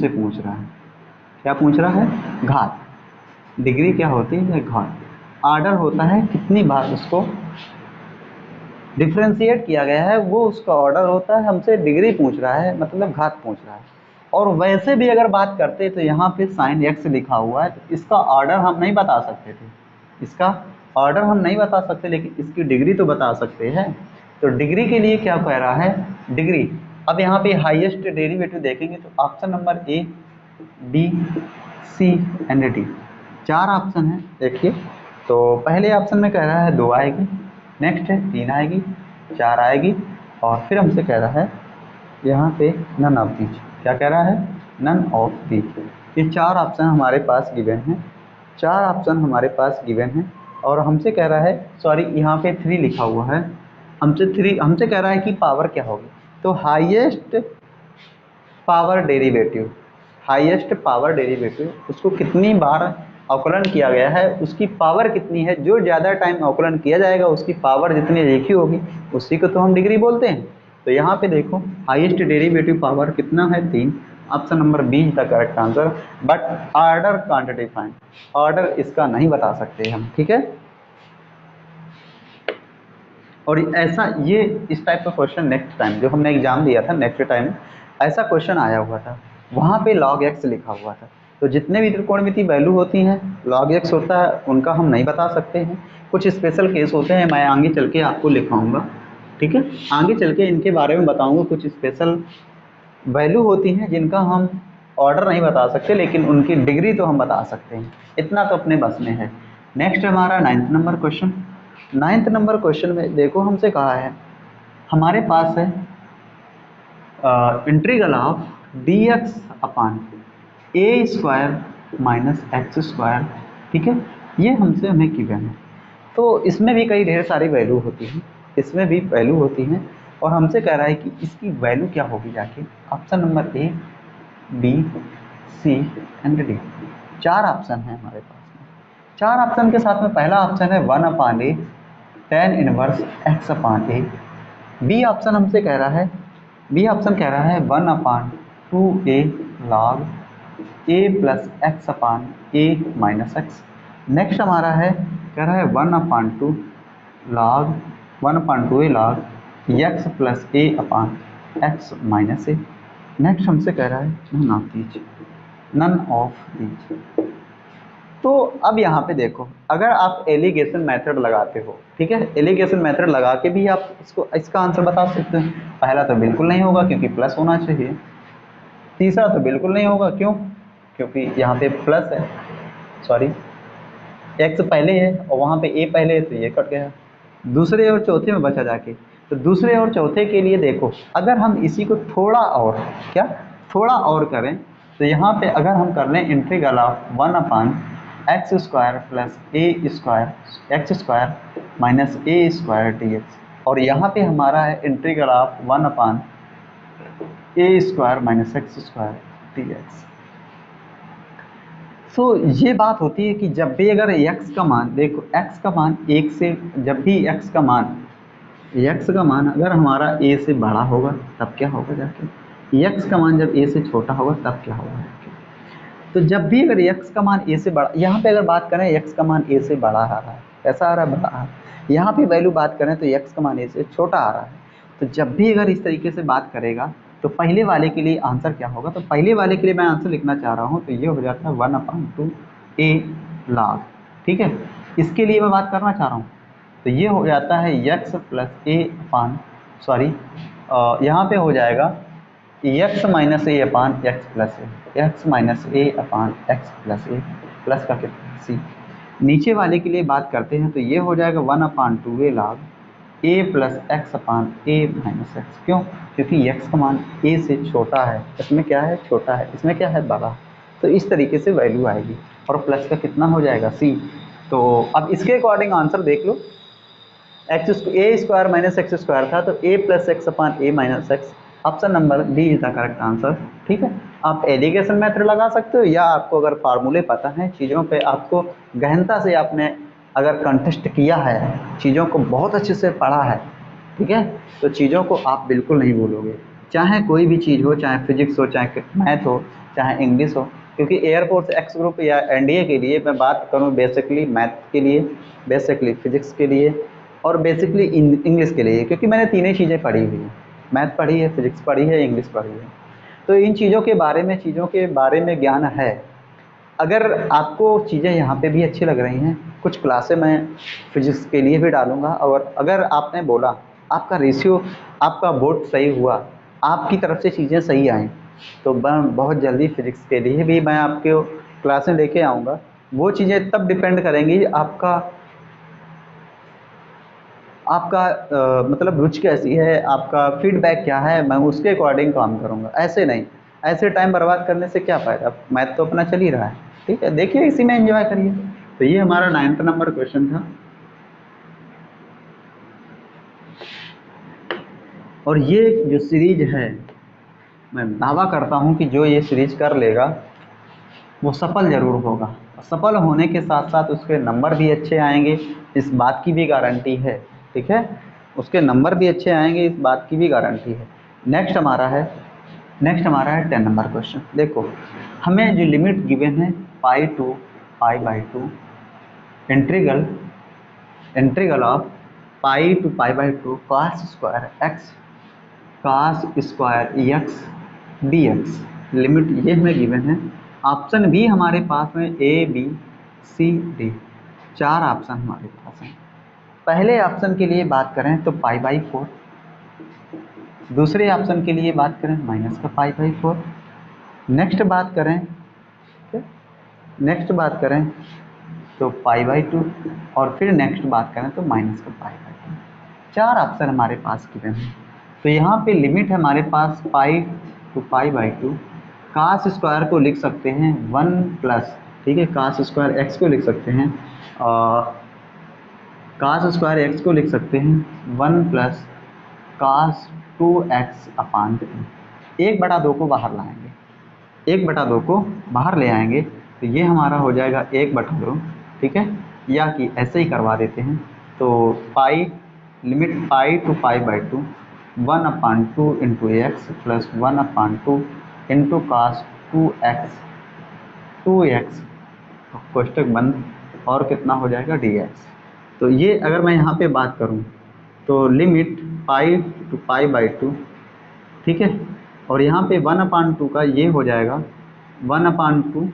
S1: पूछ रहा है। क्या पूछ रहा है? घात। डिग्री क्या होती है? घात। ऑर्डर होता है कितनी बार उसको डिफ्रेंशिएट किया गया है, वो उसका ऑर्डर होता है। हमसे डिग्री पूछ रहा है मतलब घात पूछ रहा है। और वैसे भी अगर बात करते तो यहाँ पे साइन एक्स लिखा हुआ है, तो इसका ऑर्डर हम नहीं बता सकते थे, इसका ऑर्डर हम नहीं बता सकते, लेकिन इसकी डिग्री तो बता सकते हैं। तो डिग्री के लिए क्या कह रहा है? डिग्री। अब यहाँ पे हाईएस्ट डेरिवेटिव देखेंगे तो option number A, B, C and D, 4 option है देखिए। तो पहले ऑप्शन में कह रहा है 2 आएगी, नेक्स्ट है 3 आएगी, 4 आएगी, और फिर हमसे कह रहा है यहाँ पे नन ऑफ दीज। क्या कह रहा है? None of these. ये 4 ऑप्शन हमारे पास गिवन हैं, 4 ऑप्शन हमारे पास गिवन हैं। और हमसे कह रहा है, सॉरी यहाँ पे 3 लिखा हुआ है, हमसे कह रहा है कि पावर क्या होगी। तो highest power derivative, highest power derivative उसको कितनी बार अवकलन किया गया है, उसकी पावर कितनी है। जो ज़्यादा टाइम अवकलन किया जाएगा उसकी पावर जितनी लिखी होगी उसी को तो हम डिग्री बोलते हैं। तो यहाँ पे देखो हाईएस्ट डेरिवेटिव पावर कितना है? 3। Option number B is the correct answer. But order can't define, order इसका नहीं बता सकते हम, ठीक है। और ऐसा ये इस टाइप का क्वेश्चन नेक्स्ट टाइम जो हमने एग्जाम दिया था, नेक्स्ट टाइम ऐसा क्वेश्चन आया हुआ था, वहाँ पे log x लिखा हुआ था। तो जितने भी त्रिकोणमिति वैल्यू होती हैं log x होता है, उनका हम नहीं बता सकते हैं। कुछ स्पेशल केस होते हैं, मैं आगे चल के आपको लिखाऊंगा, ठीक है। आगे चल के इनके बारे में बताऊंगा। कुछ स्पेशल वैल्यू होती हैं जिनका हम ऑर्डर नहीं बता सकते, लेकिन उनकी डिग्री तो हम बता सकते हैं। इतना तो अपने बस में है। नेक्स्ट हमारा 9th number question. 9th number question में देखो हमसे कहा है, हमारे पास है इंटीग्रल ऑफ dx/a² - x², ठीक है। ये हमसे हमें गिवन है। तो इसमें भी कई ढेर सारी वैल्यू होती हैं, इसमें भी वैल्यू होती हैं, और हमसे कह रहा है कि इसकी वैल्यू क्या होगी जाके। Option number A, B, C and D, 4 option है हमारे पास में। 4 ऑप्शन के साथ में पहला ऑप्शन है 1/a tan inverse x/a। B option हमसे कह रहा है, बी ऑप्शन कह रहा है 1/2a log a plus x/a - x। Next हमारा है कह रहा है 1/2 log 1/2a log x plus a/x - a। Next हमसे कह रहा है none of these, none of these. तो अब यहाँ पे देखो, अगर आप एलिगेशन मेथड लगाते हो, ठीक है, एलिगेशन मेथड लगा के भी आप इसका आंसर बता सकते हैं। पहला तो बिल्कुल नहीं होगा क्योंकि प्लस होना चाहिए, तीसरा तो बिल्कुल नहीं होगा, क्यों? क्योंकि यहाँ पे प्लस है, सॉरी एक्स पहले है और वहाँ पे ए पहले है, तो ये कट गया। दूसरे और चौथे में बचा जाके, तो दूसरे और चौथे के लिए देखो, अगर हम इसी को थोड़ा और क्या थोड़ा और करें, तो यहाँ पे अगर हम कर लें integral of 1/x² plus a² x² - a² dx, और यहाँ पे हमारा है integral of 1/a² - x² dx। तो ये बात होती है कि जब भी अगर x का मान, देखो x का मान 1 से, जब भी x का मान अगर हमारा a से बड़ा होगा तब क्या होगा जाके, x का मान जब a से छोटा होगा तब क्या होगा जाके। तो जब भी अगर x का मान a से बड़ा, यहाँ पे अगर बात करें x का मान a से बड़ा आ रहा है, कैसा आ रहा है? बड़ा आ रहा है। यहाँ पे वैल्यू बात करें तो x का मान a से छोटा आ रहा है। तो जब भी अगर इस तरीके से बात करेगा तो पहले वाले के लिए आंसर क्या होगा? तो पहले वाले के लिए मैं आंसर लिखना चाह रहा हूँ, तो ये हो जाता है 1/2a log, ठीक है। इसके लिए मैं बात करना चाह रहा हूँ, तो ये हो जाता है x plus a upon, sorry यहाँ पे हो जाएगा x minus a upon x plus a, x minus a upon x plus a, plus का c। नीचे वाले के लिए बात करते हैं तो ये हो जाएगा 1/2a log A plus X upon A minus x. क्यों? क्योंकि एक्स का मान ए से छोटा है, इसमें क्या है छोटा है, इसमें क्या है बड़ा। तो इस तरीके से वैल्यू आएगी और प्लस का कितना हो जाएगा सी। तो अब इसके अकॉर्डिंग आंसर देख लो, X A square minus X square था तो A plus X upon A minus X. Option number D is the correct answer. ठीक है, आप एलिगेशन मेथड लगा सकते हो या आपको अगर फार्मूले पता है चीज़ों पे, आपको गहनता से आपने अगर कंटेस्ट किया है, चीज़ों को बहुत अच्छे से पढ़ा है, ठीक है, तो चीज़ों को आप बिल्कुल नहीं भूलोगे, चाहे कोई भी चीज़ हो, चाहे फिजिक्स हो, चाहे मैथ हो, चाहे इंग्लिश हो। क्योंकि एयरफोर्स एक्स ग्रुप या एनडीए के लिए मैं बात करूँ बेसिकली मैथ के लिए, बेसिकली फिजिक्स के लिए और बेसिकली इंग्लिश के लिए, क्योंकि मैंने तीनों चीज़ें पढ़ी हुई हैं, मैथ पढ़ी है, फिजिक्स पढ़ी है, इंग्लिश पढ़ी है, तो इन चीज़ों के बारे में ज्ञान है। अगर आपको चीज़ें यहाँ पे भी अच्छी लग रही हैं, कुछ क्लासें मैं फिजिक्स के लिए भी डालूँगा, और अगर आपने बोला आपका रेशियो, आपका बोर्ड सही हुआ, आपकी तरफ से चीज़ें सही आएँ, तो मैं बहुत जल्दी फिजिक्स के लिए भी मैं आपके क्लासें लेके आऊँगा। वो चीज़ें तब डिपेंड करेंगी आपका आपका मतलब रुचि कैसी है, आपका फीडबैक क्या है, मैं उसके अकॉर्डिंग काम करूँगा। ऐसे नहीं, ऐसे टाइम बर्बाद करने से क्या फ़ायदा, मैथ तो अपना चल ही रहा है। ठीक है, देखिए इसी में एंजॉय करिए। तो ये हमारा 9th नंबर क्वेश्चन था। और ये जो सीरीज है, मैं दावा करता हूँ कि जो ये सीरीज कर लेगा वो सफल ज़रूर होगा। सफल होने के साथ साथ उसके नंबर भी अच्छे आएंगे, इस बात की भी गारंटी है। ठीक है, उसके नंबर भी अच्छे आएंगे, इस बात की भी गारंटी है। नेक्स्ट हमारा है 10 नंबर क्वेश्चन। देखो, हमें जो लिमिट गिवन है pi to pi by two integral of pi to pi by two cos square X D X, limit ये हमें गिवन है। ऑप्शन भी हमारे पास में A B C D, 4 option हमारे पास हैं। पहले ऑप्शन के लिए बात करें तो पाई बाई 4, दूसरे ऑप्शन के लिए बात करें माइनस का पाई बाई 4, नेक्स्ट बात करें तो पाई बाई 2, और फिर नेक्स्ट बात करें तो माइनस का पाई बाई 2। 4 ऑप्शन हमारे पास गिवन है। तो यहाँ पे लिमिट है हमारे पास pi to pi by 2। Cos square को लिख सकते हैं 1 प्लस, ठीक है, कास स्क्वायर एक्स को लिख सकते हैं, कास स्क्वायर एक्स को लिख सकते हैं 1 प्लस कास 2x अपान 1/2 को बाहर लाएंगे, 1/2 को बाहर ले आएंगे तो ये हमारा हो जाएगा 1/2। ठीक है, या कि ऐसे ही करवा देते हैं। तो pi, limit pi to pi by 2 1/2 into X plus 1/2 into cos 2x कोष्टक बंद, और कितना हो जाएगा dx। तो ये अगर मैं यहाँ पे बात करूँ तो limit pi to pi by 2, ठीक है, और यहाँ पे 1/2 का ये हो जाएगा 1/2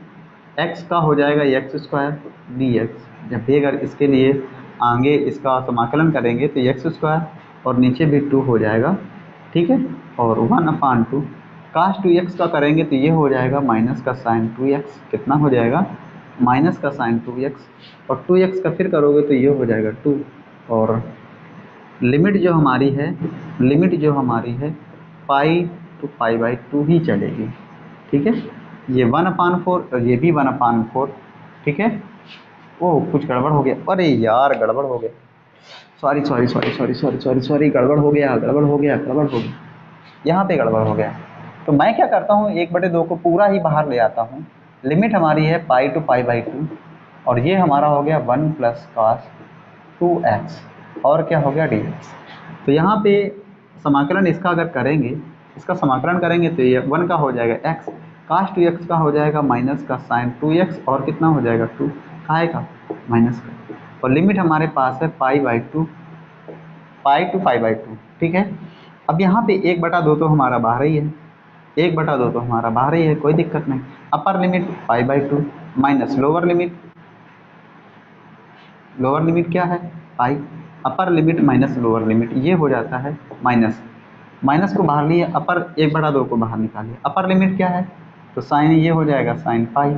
S1: x का हो जाएगा एक्स स्क्वायर dx। जब भी अगर इसके लिए आगे इसका समाकलन करेंगे तो एक्स स्क्वायर और नीचे भी 2 हो जाएगा। ठीक है, और 1/2 काश 2x का करेंगे तो ये हो जाएगा माइनस का साइन 2x, कितना हो जाएगा माइनस का साइन 2x, और 2x का फिर करोगे तो ये हो जाएगा 2, और लिमिट जो हमारी है पाई टू पाई बाई 2 ही चलेगी। ठीक है, ये 1/4 और ये भी 1/4। ठीक है, ओह कुछ गड़बड़ हो गया, अरे यार गड़बड़ हो गया, सॉरी, गड़बड़ हो गया, यहाँ पे गड़बड़ हो गया। तो मैं क्या करता हूँ 1/2 को पूरा ही बाहर ले आता हूँ। लिमिट हमारी है पाई टू पाई बाई 2, और ये हमारा हो गया 1 प्लस कास 2x, और क्या हो गया dx। तो यहाँ पे समाकलन इसका अगर करेंगे, इसका समाकलन करेंगे तो ये 1 का हो जाएगा x, काश 2x का हो जाएगा माइनस का साइन 2x, और कितना हो जाएगा 2 काहे का माइनस का, और लिमिट हमारे पास है पाई टू पाई बाई 2। ठीक है, अब यहाँ पे 1/2 तो हमारा बाहर ही है, 1/2 तो हमारा बाहर ही है, कोई दिक्कत नहीं। Upper limit pi by 2 minus lower limit क्या है pi, upper limit minus lower limit, ये हो जाता है माइनस को बाहर लिए, अपर 1/2 को बाहर निकालिए, अपर लिमिट क्या है तो साइन, ये हो जाएगा साइन पाई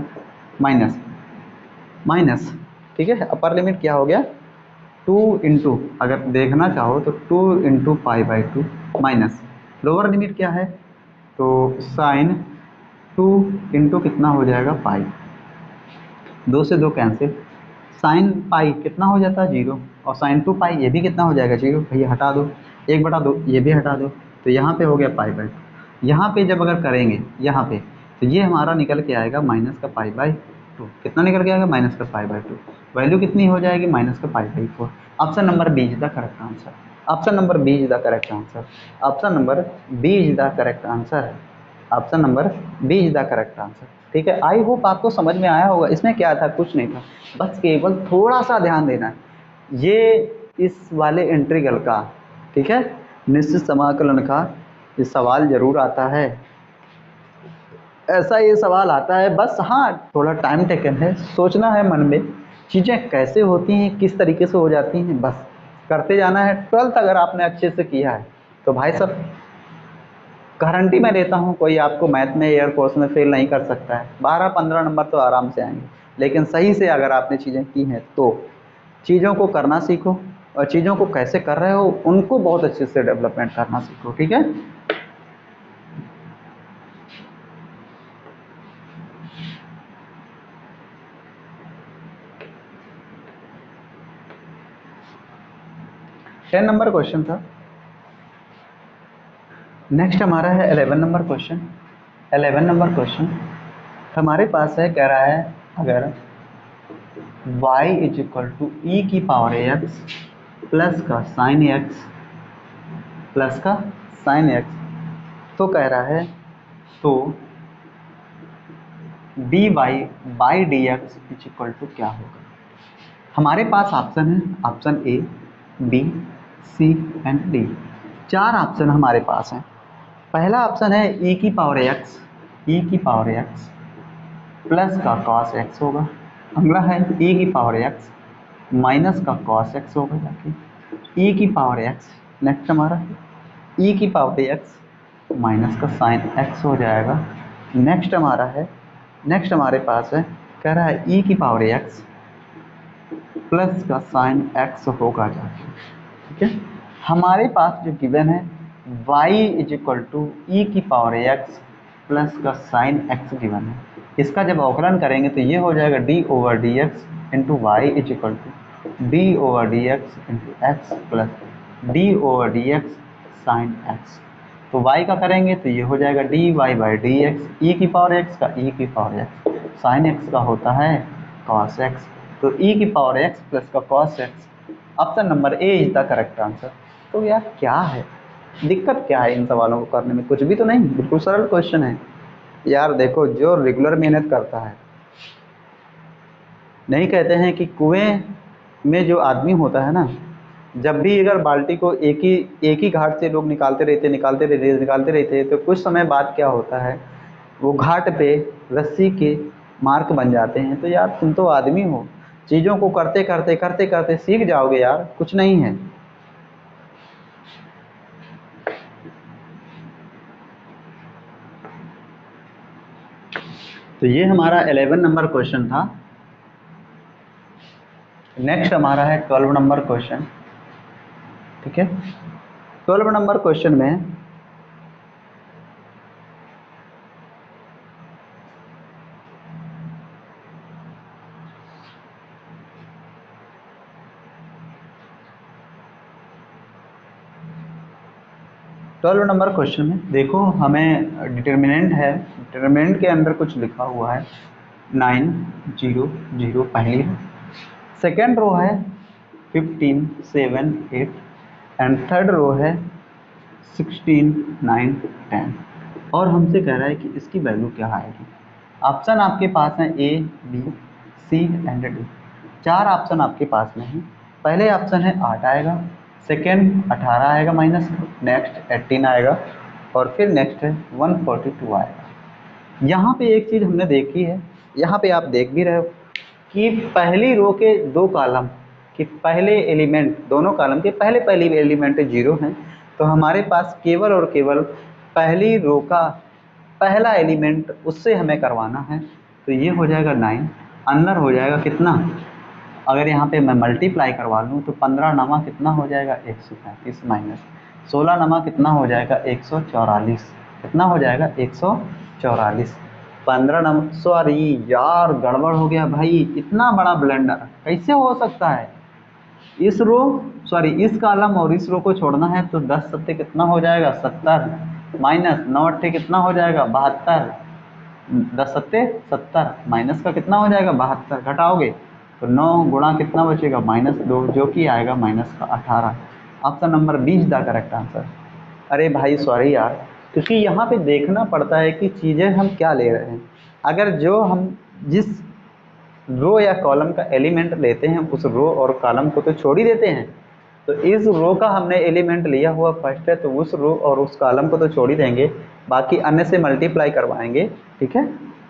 S1: माइनस। ठीक है, अपर लिमिट क्या हो गया 2 इंटू, अगर देखना चाहो तो 2 इंटू पाई/2 माइनस लोअर लिमिट क्या है, तो साइन 2 इंटू कितना हो जाएगा पाई, 2 से 2 कैंसिल, साइन पाई कितना हो जाता है 0, और साइन 2 पाई ये भी कितना हो जाएगा 0, भैया हटा दो, 1/2 ये भी हटा दो, तो यहाँ पे हो गया पाई/2। यहाँ पे जब अगर करेंगे यहाँ पे, तो ये हमारा निकल के आएगा माइनस का पाई/2, कितना निकल के आएगा माइनस का पाई/2, वैल्यू कितनी हो जाएगी माइनस का पाई/4। Option number B is the correct answer, option number B is the correct answer, option number B is the correct answer, option number B is the correct answer. ठीक है, I hope आपको समझ में आया होगा। इसमें क्या था, कुछ नहीं था, बस केवल थोड़ा सा ध्यान देना है ये इस वाले इंटीग्रल का, ठीक है, निश्चित समाकलन का ये सवाल जरूर आता है, ऐसा ये सवाल आता है, बस हाँ थोड़ा टाइम टेकन है, सोचना है मन में चीज़ें कैसे होती हैं, किस तरीके से हो जाती हैं, बस करते जाना है। 12th अगर आपने अच्छे से किया है तो भाई साहब गारंटी मैं देता हूँ कोई आपको मैथ में एयर कोर्स में फेल नहीं कर सकता है, 12-15 नंबर तो आराम से आएंगे। लेकिन सही से अगर आपने चीज़ें की हैं तो चीज़ों को करना सीखो, और चीज़ों को कैसे कर रहे हो उनको बहुत अच्छे से डेवलपमेंट करना सीखो। ठीक है, टेन नंबर क्वेश्चन था। नेक्स्ट हमारा है 11 नंबर क्वेश्चन। 11 नंबर क्वेश्चन हमारे पास है, कह रहा है अगर y इज इक्वल टू ई की पावर एक्स प्लस का साइन एक्स प्लस का साइन एक्स, तो कह रहा है तो d Y by D x is equal to क्या होगा। हमारे पास ऑप्शन है, option A, B, C and D, 4 option हमारे पास हैं। पहला ऑप्शन है ई की पावर एक्स, ई की पावर एक्स प्लस का कॉस एक्स होगा। अगला है ई की पावर एक्स माइनस का कॉस एक्स होगा, जाके ई की पावर एक्स, नेक्स्ट हमारा ई की पावर एक्स माइनस का साइन एक्स हो जाएगा। नेक्स्ट हमारा है, नेक्स्ट हमारे पास है, कह रहा है ई की पावर एक्स प्लस का साइन एक्स होगा जाके। ठीक है, हमारे पास जो गिवन है y इज इक्वल टू ई की पावर एक्स प्लस का साइन एक्स गिवन है, इसका जब अवकलन करेंगे तो ये हो जाएगा D over D X into Y is equal to D over D X into X plus D over D X sine x. तो y का करेंगे तो ये हो जाएगा D Y by D X, E की पावर एक्स का ई की पावर एक्स, साइन एक्स का होता है कॉस एक्स, तो ई की पावर एक्स प्लस का cos x, option number A is the correct answer. तो यार क्या है दिक्कत, क्या है इन सवालों को करने में, कुछ भी तो नहीं, बिल्कुल सरल क्वेश्चन है यार। देखो जो रेगुलर मेहनत करता है, नहीं कहते हैं कि कुएं में जो आदमी होता है ना, जब भी अगर बाल्टी को एक ही घाट से लोग निकालते रहते तो कुछ समय बाद क्या होता है, वो घाट पे रस्सी के मार्क बन जाते हैं। तो यार तुम तो आदमी हो, चीज़ों को करते करते सीख जाओगे यार, कुछ नहीं है। तो ये हमारा 11 नंबर क्वेश्चन था। नेक्स्ट हमारा है 12 नंबर क्वेश्चन। ठीक है, 12 नंबर क्वेश्चन में देखो हमें डिटर्मिनेंट है, डिटर्मिनेंट के अंदर कुछ लिखा हुआ है 9 0 0 पहली रो, सेकेंड रो है 15 7 8 एंड थर्ड रो है 16 9 10, और हमसे कह रहा है कि इसकी वैल्यू क्या आएगी। ऑप्शन आपके पास है A, B, C and D, 4 option आपके पास में है। पहले ऑप्शन है 8 आएगा, सेकेंड 18 आएगा माइनस, नेक्स्ट 18 आएगा, और फिर नेक्स्ट है 142 आएगा। यहाँ पे एक चीज़ हमने देखी है, यहाँ पे आप देख भी रहे हो कि पहली रो के 2 कॉलम कि पहले एलिमेंट, दोनों कॉलम के पहली एलिमेंट 0 हैं, तो हमारे पास केवल और केवल पहली रो का पहला एलिमेंट उससे हमें करवाना है। तो ये हो जाएगा 9, अंदर हो जाएगा कितना अगर यहाँ पे मैं मल्टीप्लाई करवा लूँ तो 15 नमा कितना हो जाएगा 135 माइनस 16 नमा कितना हो जाएगा 144, कितना हो जाएगा 144। 15 नंबर, सॉरी यार गड़बड़ हो गया भाई, इतना बड़ा ब्लेंडर कैसे हो सकता है। इस रो सॉरी इस कॉलम और इस रो को छोड़ना है तो 10 सत्ते कितना हो जाएगा 70 माइनस 9 अट्ठे कितना हो जाएगा 72, 10 सत्ते 70 माइनस का कितना हो जाएगा 72, घटाओगे तो 9 गुणा कितना बचेगा -2 जो कि आएगा माइनस का 18। Option number B is the correct answer. अरे भाई सॉरी यार, क्योंकि यहाँ पे देखना पड़ता है कि चीज़ें हम क्या ले रहे हैं। अगर जो हम जिस रो या कॉलम का एलिमेंट लेते हैं उस रो और कॉलम को तो छोड़ ही देते हैं, तो इस रो का हमने एलिमेंट लिया हुआ फर्स्ट है तो उस रो और उस कॉलम को तो छोड़ ही देंगे, बाकी अन्य से मल्टीप्लाई करवाएंगे, ठीक है।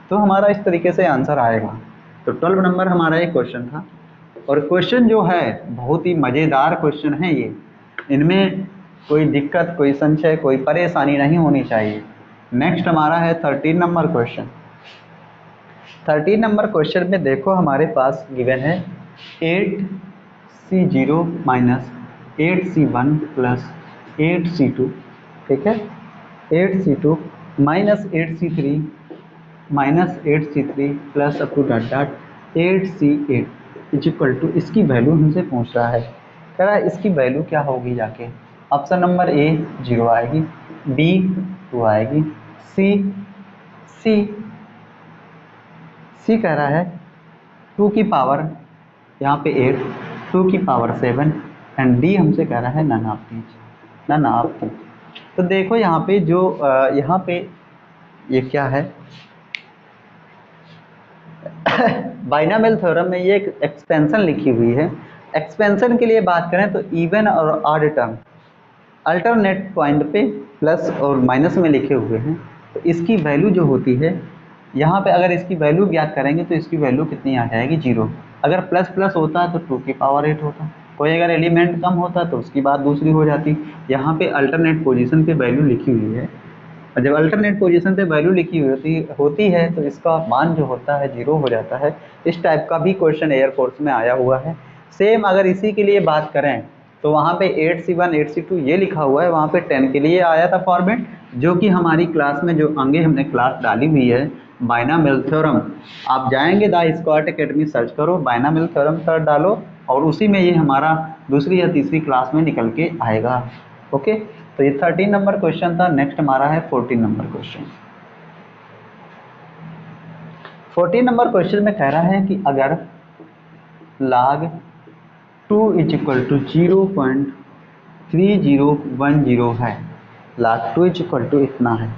S1: तो हमारा इस तरीके से आंसर आएगा। तो 12 नंबर हमारा एक क्वेश्चन था, और क्वेश्चन जो है बहुत ही मज़ेदार क्वेश्चन है ये, इनमें कोई दिक्कत, कोई संशय, कोई परेशानी नहीं होनी चाहिए। नेक्स्ट हमारा है 13 नंबर क्वेश्चन। 13 नंबर क्वेश्चन में देखो हमारे पास गिवन है 8C0 minus 8C1 plus 8C2, ठीक है। 8C2 minus 8C3 minus 8C3 plus up to dot dot 8C8 is equal to, इसकी वैल्यू हमसे पूछ रहा है। कह रहा है इसकी वैल्यू क्या होगी जाके। ऑप्शन नंबर ए 0 आएगी, बी 2 आएगी, सी कह रहा है 2 की पावर यहाँ पे 8, 2 की पावर 7 एंड डी हमसे कह रहा है नन ऑफ दीज। तो देखो यहाँ पे जो यहाँ पे ये क्या है बाइनोमियल थ्योरम में ये एक एक्सपेंशन लिखी हुई है। एक्सपेंशन के लिए बात करें तो इवन और ऑड टर्म अल्टरनेट पॉइंट पे प्लस और माइनस में लिखे हुए हैं, तो इसकी वैल्यू जो होती है यहाँ पे अगर इसकी वैल्यू ज्ञात करेंगे तो इसकी वैल्यू कितनी आ जाएगी 0। अगर प्लस प्लस होता है तो 2 की पावर 8 होता, कोई अगर एलिमेंट कम होता तो उसकी बात दूसरी हो जाती। यहाँ पे अल्टरनेट पोजीशन पे वैल्यू लिखी हुई है, और जब अल्टरनेट पोजीशन पे वैल्यू लिखी होती है तो इसका मान जो होता है 0 हो जाता है। इस टाइप का भी क्वेश्चन एयरफोर्स में आया हुआ है। सेम अगर इसी के लिए बात करें तो वहाँ पे 8C1 8C2 ये लिखा हुआ है, वहाँ पे 10 के लिए आया था फॉर्मेट, जो कि हमारी क्लास में जो आगे हमने क्लास डाली हुई है बाइनोमियल थ्योरम। आप जाएंगे द स्क्वाट एकेडमी सर्च करो, बाइनोमियल थ्योरम सर्च डालो और उसी में ये हमारा दूसरी या तीसरी क्लास में निकल के आएगा। ओके, तो ये 13 नंबर क्वेश्चन था। नेक्स्ट हमारा है 14 नंबर क्वेश्चन। 14 नंबर क्वेश्चन में कह रहा है कि अगर log 2 इज इक्वल टू 0.3010 है, log 2 इज इक्वल टू इतना है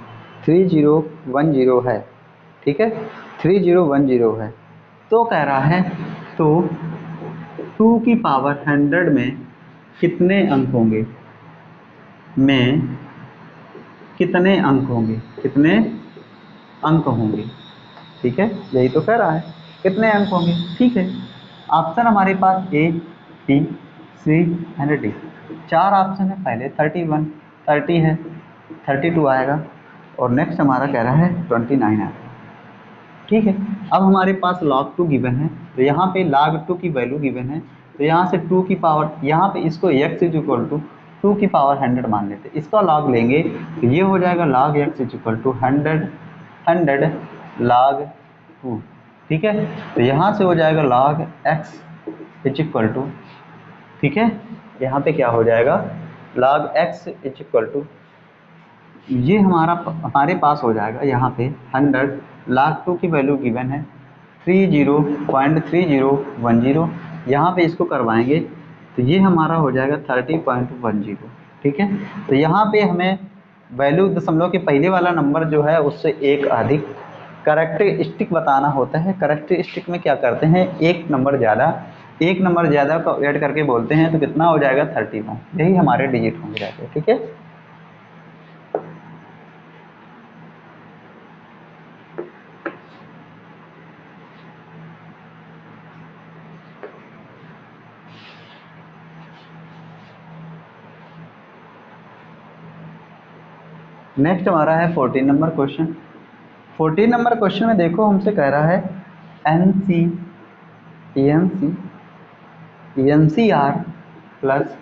S1: 3010 है, ठीक है 3010 है, तो कह रहा है तो 2 की पावर 100 में कितने अंक होंगे, कितने अंक होंगे, ठीक है यही तो कह रहा है कितने अंक होंगे, ठीक है। ऑप्शन हमारे पास A B C and D, 4 option है। पहले 31 30 है, 32 आएगा और नेक्स्ट हमारा कह रहा है 29 आएगा, ठीक है। अब हमारे पास log 2 गिवन है, तो यहाँ पे log 2 की वैल्यू गिवन है, तो यहाँ से 2 की पावर, यहाँ पे इसको x इज इक्वल टू 2 की पावर 100 मान लेते हैं, इसका log लेंगे तो ये हो जाएगा log x is equal to 100 log 2, ठीक है। तो यहाँ से हो जाएगा log x is equal to, ठीक है, यहाँ पे क्या हो जाएगा log x is equal to, ये हमारे पास हो जाएगा यहाँ पे 100 log 2 की वैल्यू गिवन है 30.3010, यहाँ पे इसको करवाएंगे तो ये हमारा हो जाएगा 30.10, ठीक है। तो यहाँ पे हमें वैल्यू दशमलव के पहले वाला नंबर जो है उससे एक अधिक करेक्टरिस्टिक बताना होता है। करेक्टरिस्टिक में क्या करते हैं, एक नंबर ज़्यादा को ऐड करके बोलते हैं, तो कितना हो जाएगा 31, यही हमारे डिजिट होंगे जाके, ठीक है। नेक्स्ट हमारा है 14 नंबर क्वेश्चन। 14 नंबर क्वेश्चन में देखो हमसे कह रहा है N C N C are plus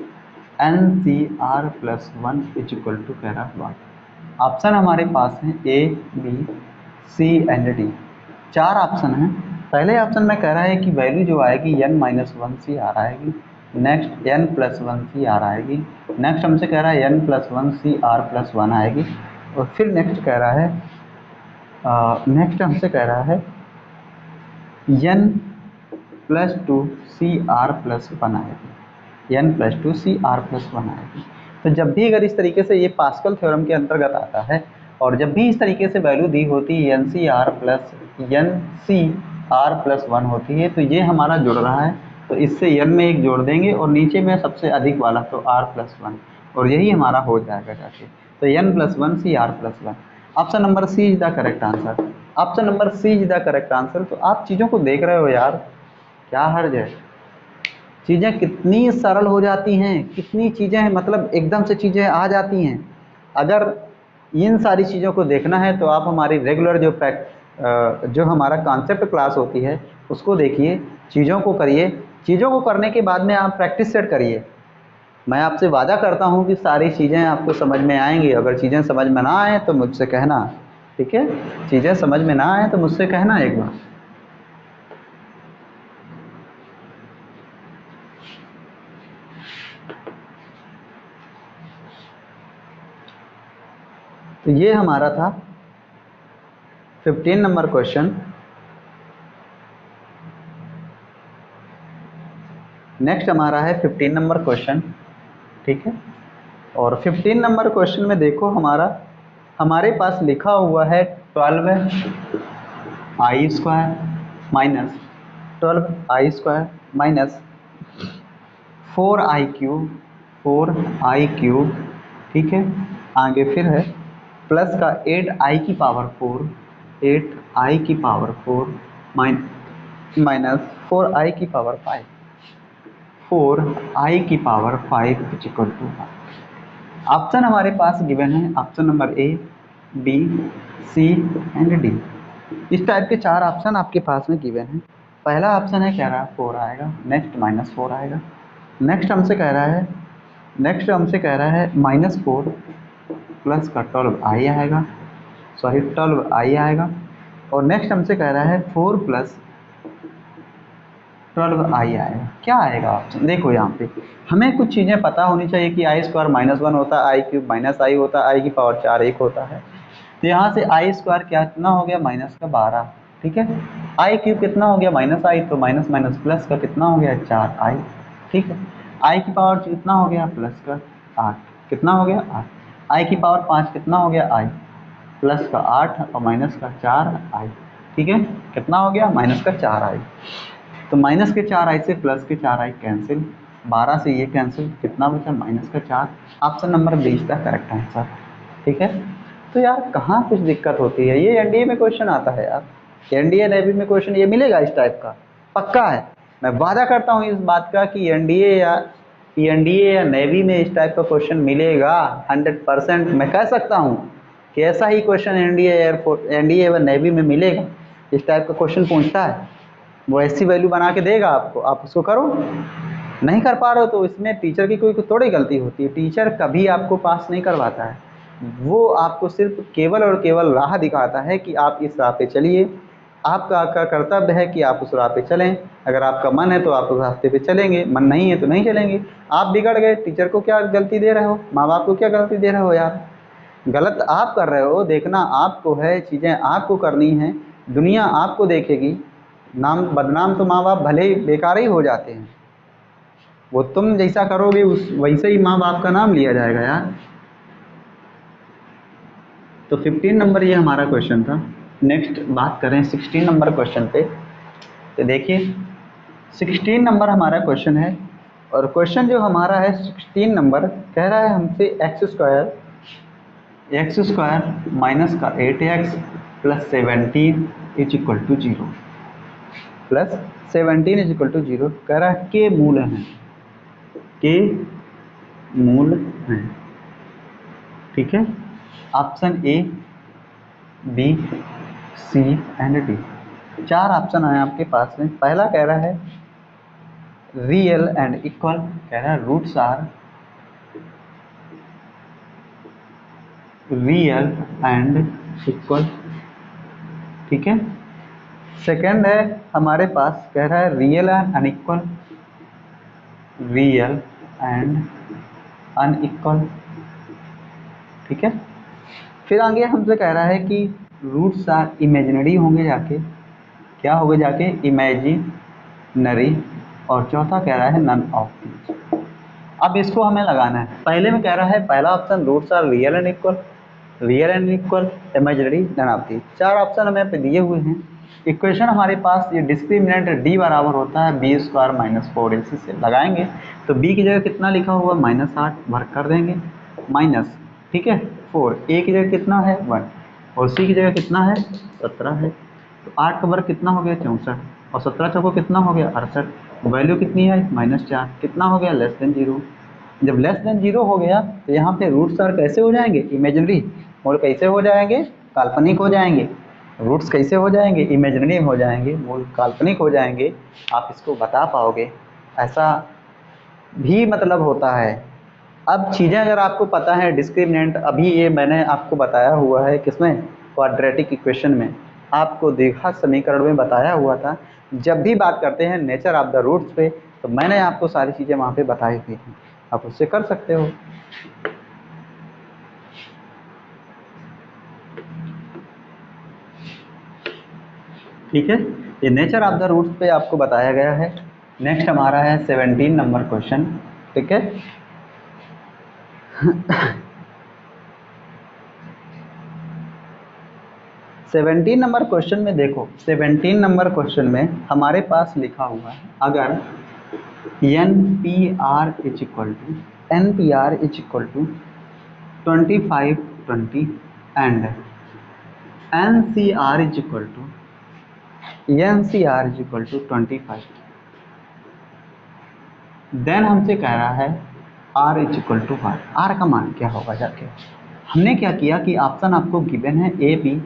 S1: N C are plus 1 is equal to कह रहा है 1। ऑप्शन हमारे पास है A, B, C and D. 4 option हैं। पहले ऑप्शन में कह रहा है कि वैल्यू जो आएगी n minus one C R आएगी, next n plus one C R आएगी, नेक्स्ट हमसे कह रहा है n plus one C are plus 1 आएगी, और फिर नेक्स्ट कह रहा है नेक्स्ट हमसे कह रहा है n plus two C are plus 1 आएगी, n plus two C are plus 1 आएगी। तो जब भी अगर इस तरीके से, ये पास्कल थ्योरम के अंतर्गत आता है, और जब भी इस तरीके से वैल्यू दी होती है N C are plus N C are plus 1 होती है, तो ये हमारा जुड़ रहा है, तो इससे n में एक जोड़ देंगे और नीचे में सबसे अधिक वाला तो r प्लस 1, और यही हमारा हो जाएगा जाके। तो n plus one C are plus 1। Option number C is the correct answer. Option number C is the correct answer. तो आप चीज़ों को देख रहे हो यार, क्या हर्ज है, चीज़ें कितनी सरल हो जाती हैं, कितनी चीज़ें मतलब एकदम से चीज़ें आ जाती हैं। अगर इन सारी चीज़ों को देखना है तो आप हमारी रेगुलर जो हमारा कॉन्सेप्ट क्लास होती है उसको देखिए, चीज़ों को करिए, चीज़ों को करने के बाद में आप प्रैक्टिस सेट करिए। मैं आपसे वादा करता हूँ कि सारी चीज़ें आपको समझ में आएंगी। अगर चीज़ें समझ में ना आए तो मुझसे कहना, ठीक है? चीज़ें समझ में ना आए तो मुझसे कहना एक बार। तो ये हमारा था 15 नंबर क्वेश्चन। नेक्स्ट हमारा है 15 नंबर क्वेश्चन, ठीक है? और 15 नंबर क्वेश्चन में देखो हमारे पास लिखा हुआ है 12 आई स्क्वायर माइनस 4 आई क्यूब, ठीक है? आगे फिर है प्लस का 8 आई की पावर 4 माइनस 4 आई की power 5 is equal to. Option हमारे पास गिवन है, option number A, B, C and D. इस टाइप के 4 ऑप्शन आपके पास में गिवन है। पहला ऑप्शन है, कह रहा है 4 आएगा, नेक्स्ट माइनस 4 आएगा, नेक्स्ट हमसे कह रहा है माइनस 4 प्लस का 12 आई आएगा, और नेक्स्ट हमसे कह रहा है 4 प्लस 12 आई आएगा। क्या आएगा ऑप्शन? देखो यहाँ पे हमें कुछ चीज़ें पता होनी चाहिए कि आई स्क्वायर माइनस 1 होता है, आई क्यूब माइनस आई होता है, आई की पावर 4 1 होता है। तो यहाँ से आई स्क्वायर क्या कितना हो गया, माइनस का 12, ठीक है? आई क्यूब कितना हो गया, माइनस आई, तो माइनस माइनस प्लस का कितना हो गया, 4 आई, ठीक है? आई की पावर कितना हो गया, प्लस का 8, कितना हो गया 8। आई की पावर 5 कितना हो गया, आई, प्लस का 8 और माइनस का 4 आई, ठीक है? कितना हो गया, माइनस का 4 आई। तो माइनस के 4 आई से प्लस के 4 आई कैंसिल, 12 से ये कैंसिल, कितना बचा, माइनस का 4। ऑप्शन नंबर 20 का करेक्ट आंसर, ठीक है? तो यार कहाँ कुछ दिक्कत होती है, ये एनडीए में क्वेश्चन आता है यार, एनडीए नेवी में क्वेश्चन ये मिलेगा इस टाइप का, पक्का है। मैं वादा करता हूँ इस बात का कि एनडीए या नेवी में इस टाइप का क्वेश्चन मिलेगा 100%। मैं कह सकता हूँ कि ऐसा ही क्वेश्चन एनडीए व नेवी में मिलेगा। इस टाइप का क्वेश्चन पूछता है, वो ऐसी वैल्यू बना के देगा आपको, आप उसको करो। नहीं कर पा रहे हो तो इसमें टीचर की कोई थोड़ी गलती होती है। टीचर कभी आपको पास नहीं करवाता है, वो आपको सिर्फ केवल और केवल राह दिखाता है कि आप इस राह पे चलिए। आपका कर्तव्य है कि आप उस राह पे चलें। अगर आपका मन है तो आप उस रास्ते पे चलेंगे, मन नहीं है तो नहीं चलेंगे। आप बिगड़ गए, टीचर को क्या गलती दे रहे हो, माँ बाप को क्या गलती दे रहे हो यार? गलत आप कर रहे हो, देखना आपको है, चीज़ें आपको करनी हैं, दुनिया आपको देखेगी। नाम बदनाम तो माँ बाप भले ही बेकार ही हो जाते हैं, वो तुम जैसा करोगे उस वैसे ही माँ बाप का नाम लिया जाएगा यार। तो 15 नंबर ये हमारा क्वेश्चन था। नेक्स्ट बात करें 16 नंबर क्वेश्चन पे। तो देखिए 16 नंबर हमारा क्वेश्चन है, और क्वेश्चन जो हमारा है 16 नंबर कह रहा है हमसे एक्स स्क्वायर माइनस का 8x plus 17 is equal to 0, plus 17 is equal to 0 कह रहा है के मूल हैं, ठीक है? Option A, B, C and D. 4 option आए आपके पास में। पहला कह रहा है रियल एंड इक्वल, कह रहा है roots are real and equal, ठीक है। सेकंड है हमारे पास, कह रहा है real and unequal, real and unequal, ठीक है। फिर आगे हमसे कह रहा है कि रूट्स आर इमेजिनरी होंगे जाके, क्या होंगे जाके, इमेजिनरी। और चौथा कह रहा है नन ऑफ दीज। अब इसको हमें लगाना है। पहले में कह रहा है पहला option roots are real and equal, real and equal, imaginary, none of these. चार ऑप्शन हमें पे दिए हुए हैं। इक्वेशन हमारे पास ये डिस्क्रिमिनेंट डी बराबर होता है बी स्क्वायर माइनस 4ac से लगाएंगे तो बी की जगह कितना लिखा हुआ -8 भर कर देंगे माइनस, ठीक है 4, ए की जगह कितना है 1 और सी की जगह कितना है 17 है। तो 8 का वर्ग कितना हो गया 64 और 17 चौको कितना हो गया 68। वैल्यू कितनी है -4, कितना हो गया लेस देन 0। जब लेस देन 0 हो गया तो यहाँ पे रूट्स आर कैसे हो जाएंगे इमेजिनरी और कैसे हो जाएंगे काल्पनिक हो जाएंगे। रूट्स कैसे हो जाएंगे इमेजिनरी हो जाएंगे, मूल काल्पनिक हो जाएंगे। आप इसको बता पाओगे, ऐसा भी मतलब होता है। अब चीज़ें अगर आपको पता है डिस्क्रिमिनेंट, अभी ये मैंने आपको बताया हुआ है किसमें, क्वाड्रेटिक इक्वेशन में, आपको द्विघात समीकरण में बताया हुआ था। जब भी बात करते हैं नेचर ऑफ द रूट्स पे तो मैंने आपको सारी चीज़ें वहाँ पे बताई हुई थी, आप उससे कर सकते हो। ठीक है, ये नेचर ऑफ द रूट्स पे आपको बताया गया है। नेक्स्ट हमारा है 17 नंबर क्वेश्चन, ठीक है। 17 नंबर क्वेश्चन में देखो, 17 नंबर क्वेश्चन में हमारे पास लिखा हुआ है अगर n P r is equal to 25 20 and n C r is equal to 25, then हमसे कह रहा है r is equal to one, r का मान क्या होगा जाके। हमने क्या किया कि ऑप्शन आपको गिवन है ए बी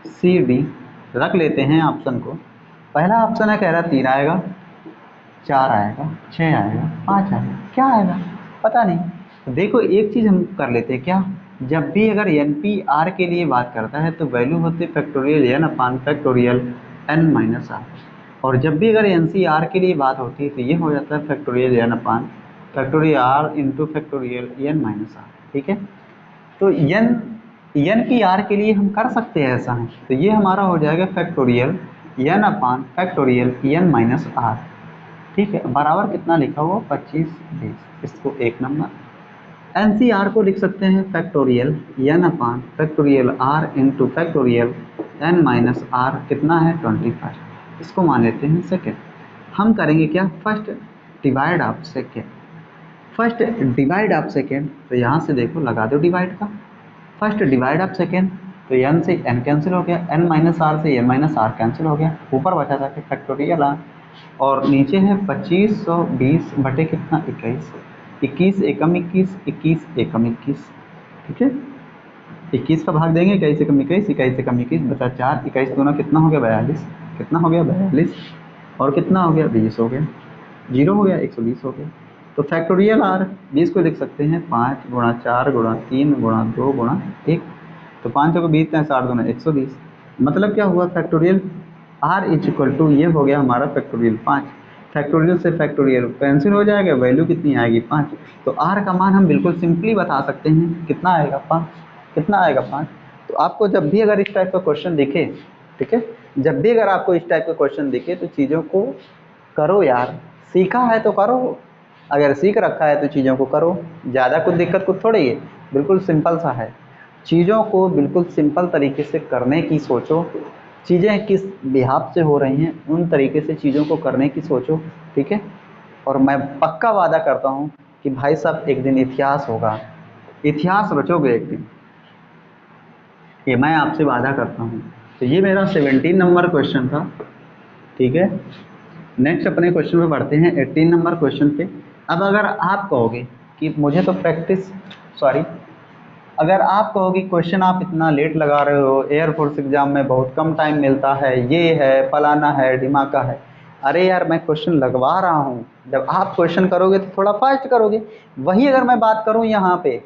S1: सी डी, रख लेते हैं ऑप्शन को। पहला ऑप्शन है कह रहा 3 आएगा, 4 आएगा, 6 आएगा, 5 आएगा, क्या आएगा पता नहीं। तो देखो एक चीज़ हम कर लेते हैं, क्या जब भी अगर एन पी आर के लिए बात करता है तो वैल्यू होती है factorial n upon factorial n minus r, और जब भी अगर एन सी आर के लिए बात होती है तो ये हो जाता है factorial n upon factorial r into factorial n minus r, ठीक है। तो एन पी आर के लिए हम कर सकते हैं ऐसा है, तो ये हमारा हो जाएगा factorial n upon factorial n minus r, ठीक है। बराबर कितना लिखा हुआ 25 20, इसको एक नंबर। एन सी आर को लिख सकते हैं factorial n upon factorial r into factorial n minus r, कितना है 25, इसको मान लेते हैं सेकेंड। हम करेंगे क्या, first divide of second, first divide of second, तो यहाँ से देखो लगा दो डिवाइड का, फर्स्ट डिवाइड ऑफ सेकेंड, तो एन से एन कैंसिल हो गया, एन माइनस आर से एन माइनस आर कैंसिल हो गया, ऊपर बचा जाके फैक्टोरियल आर, और नीचे है 2520 बटे कितना 21, 21 एकम 21, 21 एकम 21, ठीक है। 21 का भाग देंगे 21 एकम 21, 21 एकम 21 बचा 4, 21 दूना कितना हो गया 42, कितना हो गया 42, और कितना हो गया 20 हो गया, 0 हो गया 120 हो गया। तो फैक्टोरियल आर 20 को लिख सकते हैं 5 गुणा 4 गुणा 3 गुणा 2 गुणा 1, तो 5 को 20 है 7 गुना 120, मतलब क्या हुआ factorial r is equal to, ये हो गया हमारा फैक्टोरियल 5, फैक्टोरियल से फैक्टोरियल कैंसिल हो जाएगा, वैल्यू कितनी आएगी 5, तो आर का मान हम बिल्कुल सिंपली बता सकते हैं कितना आएगा 5, कितना आएगा 5। तो आपको जब भी अगर इस टाइप का क्वेश्चन दिखे, ठीक है, जब भी अगर आपको इस टाइप का क्वेश्चन दिखे तो चीज़ों को करो यार, सीखा है तो करो, अगर सीख रखा है तो चीज़ों को करो, ज़्यादा कुछ दिक्कत कुछ थोड़ी है, बिल्कुल सिंपल सा है। चीज़ों को बिल्कुल सिंपल तरीके से करने की सोचो, चीज़ें किस बिहाफ से हो रही हैं उन तरीके से चीज़ों को करने की सोचो, ठीक है। और मैं पक्का वादा करता हूँ कि भाई साहब एक दिन इतिहास होगा, इतिहास रचोगे एक दिन, ये मैं आपसे वादा करता हूँ। तो ये मेरा 17 नंबर क्वेश्चन था, ठीक है। नेक्स्ट अपने क्वेश्चन पे बढ़ते हैं 18 नंबर क्वेश्चन पे। अब अगर आप कहोगे कि मुझे तो अगर आप कहोगे क्वेश्चन आप इतना लेट लगा रहे हो, एयरफोर्स एग्ज़ाम में बहुत कम टाइम मिलता है, ये है फलाना है ढिमाका है, अरे यार मैं क्वेश्चन लगवा रहा हूँ, जब आप क्वेश्चन करोगे तो थोड़ा फास्ट करोगे। वही अगर मैं बात करूँ यहाँ पे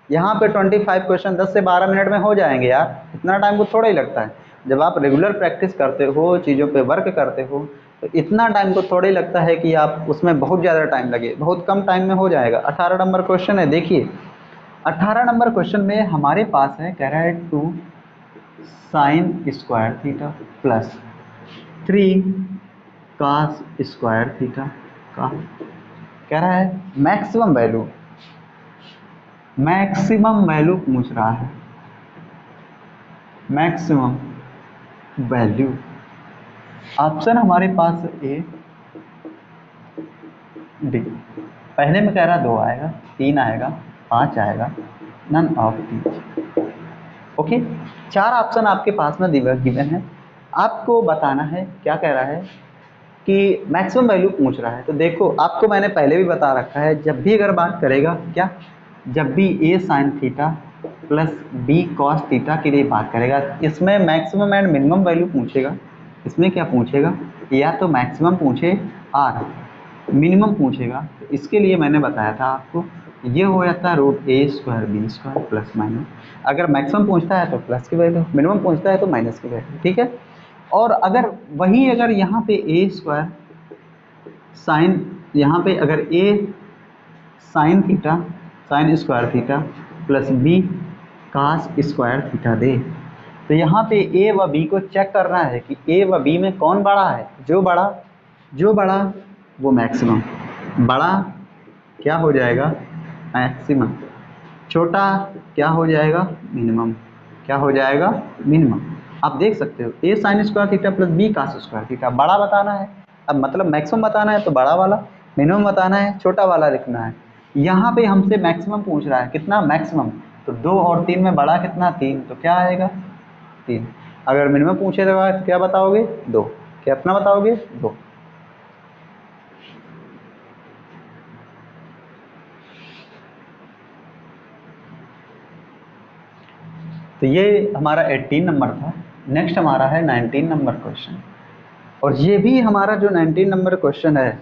S1: 25 क्वेश्चन 10 से 12 मिनट में हो जाएंगे यार, इतना टाइम को थोड़ा ही लगता है। जब आप रेगुलर प्रैक्टिस करते हो, चीज़ों पे वर्क करते हो, तो इतना टाइम को थोड़ा ही लगता है कि आप उसमें बहुत ज़्यादा टाइम लगे, बहुत कम टाइम में हो जाएगा। 18 नंबर क्वेश्चन है, देखिए 18 नंबर क्वेश्चन में हमारे पास है, कह रहा है 2 sine square theta plus 3 cos square theta का, कह रहा है मैक्सिमम वैल्यू पूछ रहा है, मैक्सिमम वैल्यू। ऑप्शन हमारे पास ए डी। पहले में कह रहा 2 आएगा, 3 आएगा, 5 आएगा, none of these. Okay, 4 option आपके पास में गिवन है। आपको बताना है, क्या कह रहा है कि मैक्सिमम वैल्यू पूछ रहा है। तो देखो आपको मैंने पहले भी बता रखा है, जब भी अगर बात करेगा क्या, जब भी A sine theta plus B cos theta के लिए बात करेगा, इसमें मैक्सिमम एंड मिनिमम वैल्यू पूछेगा। इसमें क्या पूछेगा, या तो मैक्सिमम पूछे और मिनिमम पूछेगा। तो इसके लिए मैंने बताया था आपको, ये हो जाता है root A square B square plus minus. अगर मैक्सिमम पूछता है तो प्लस की वैल्यू, मिनिमम पूछता है तो माइनस की वैल्यू, ठीक है। और अगर यहाँ पे ए स्क्वायर साइन, यहाँ पे अगर A sine theta sine square theta plus B cos square theta दे, तो यहाँ पे ए व बी को चेक करना है कि ए व बी में कौन बड़ा है। जो बड़ा वो मैक्सिमम, बड़ा क्या हो जाएगा मैक्सिमम, छोटा क्या हो जाएगा मिनिमम, क्या हो जाएगा मिनिमम। आप देख सकते हो A sine square theta plus B cos square theta, बड़ा बताना है। अब मतलब मैक्सिमम बताना है तो बड़ा वाला, मिनिमम बताना है छोटा वाला लिखना है। यहाँ पे हमसे मैक्सिमम पूछ रहा है, कितना मैक्सिमम, तो 2 और 3 में बड़ा कितना 3, तो क्या आएगा 3। अगर मिनिमम पूछेगा तो क्या बताओगे 2, कितना बताओगे 2। तो ये हमारा 18 नंबर था। नेक्स्ट हमारा है 19 नंबर क्वेश्चन, और ये भी हमारा जो 19 नंबर क्वेश्चन है,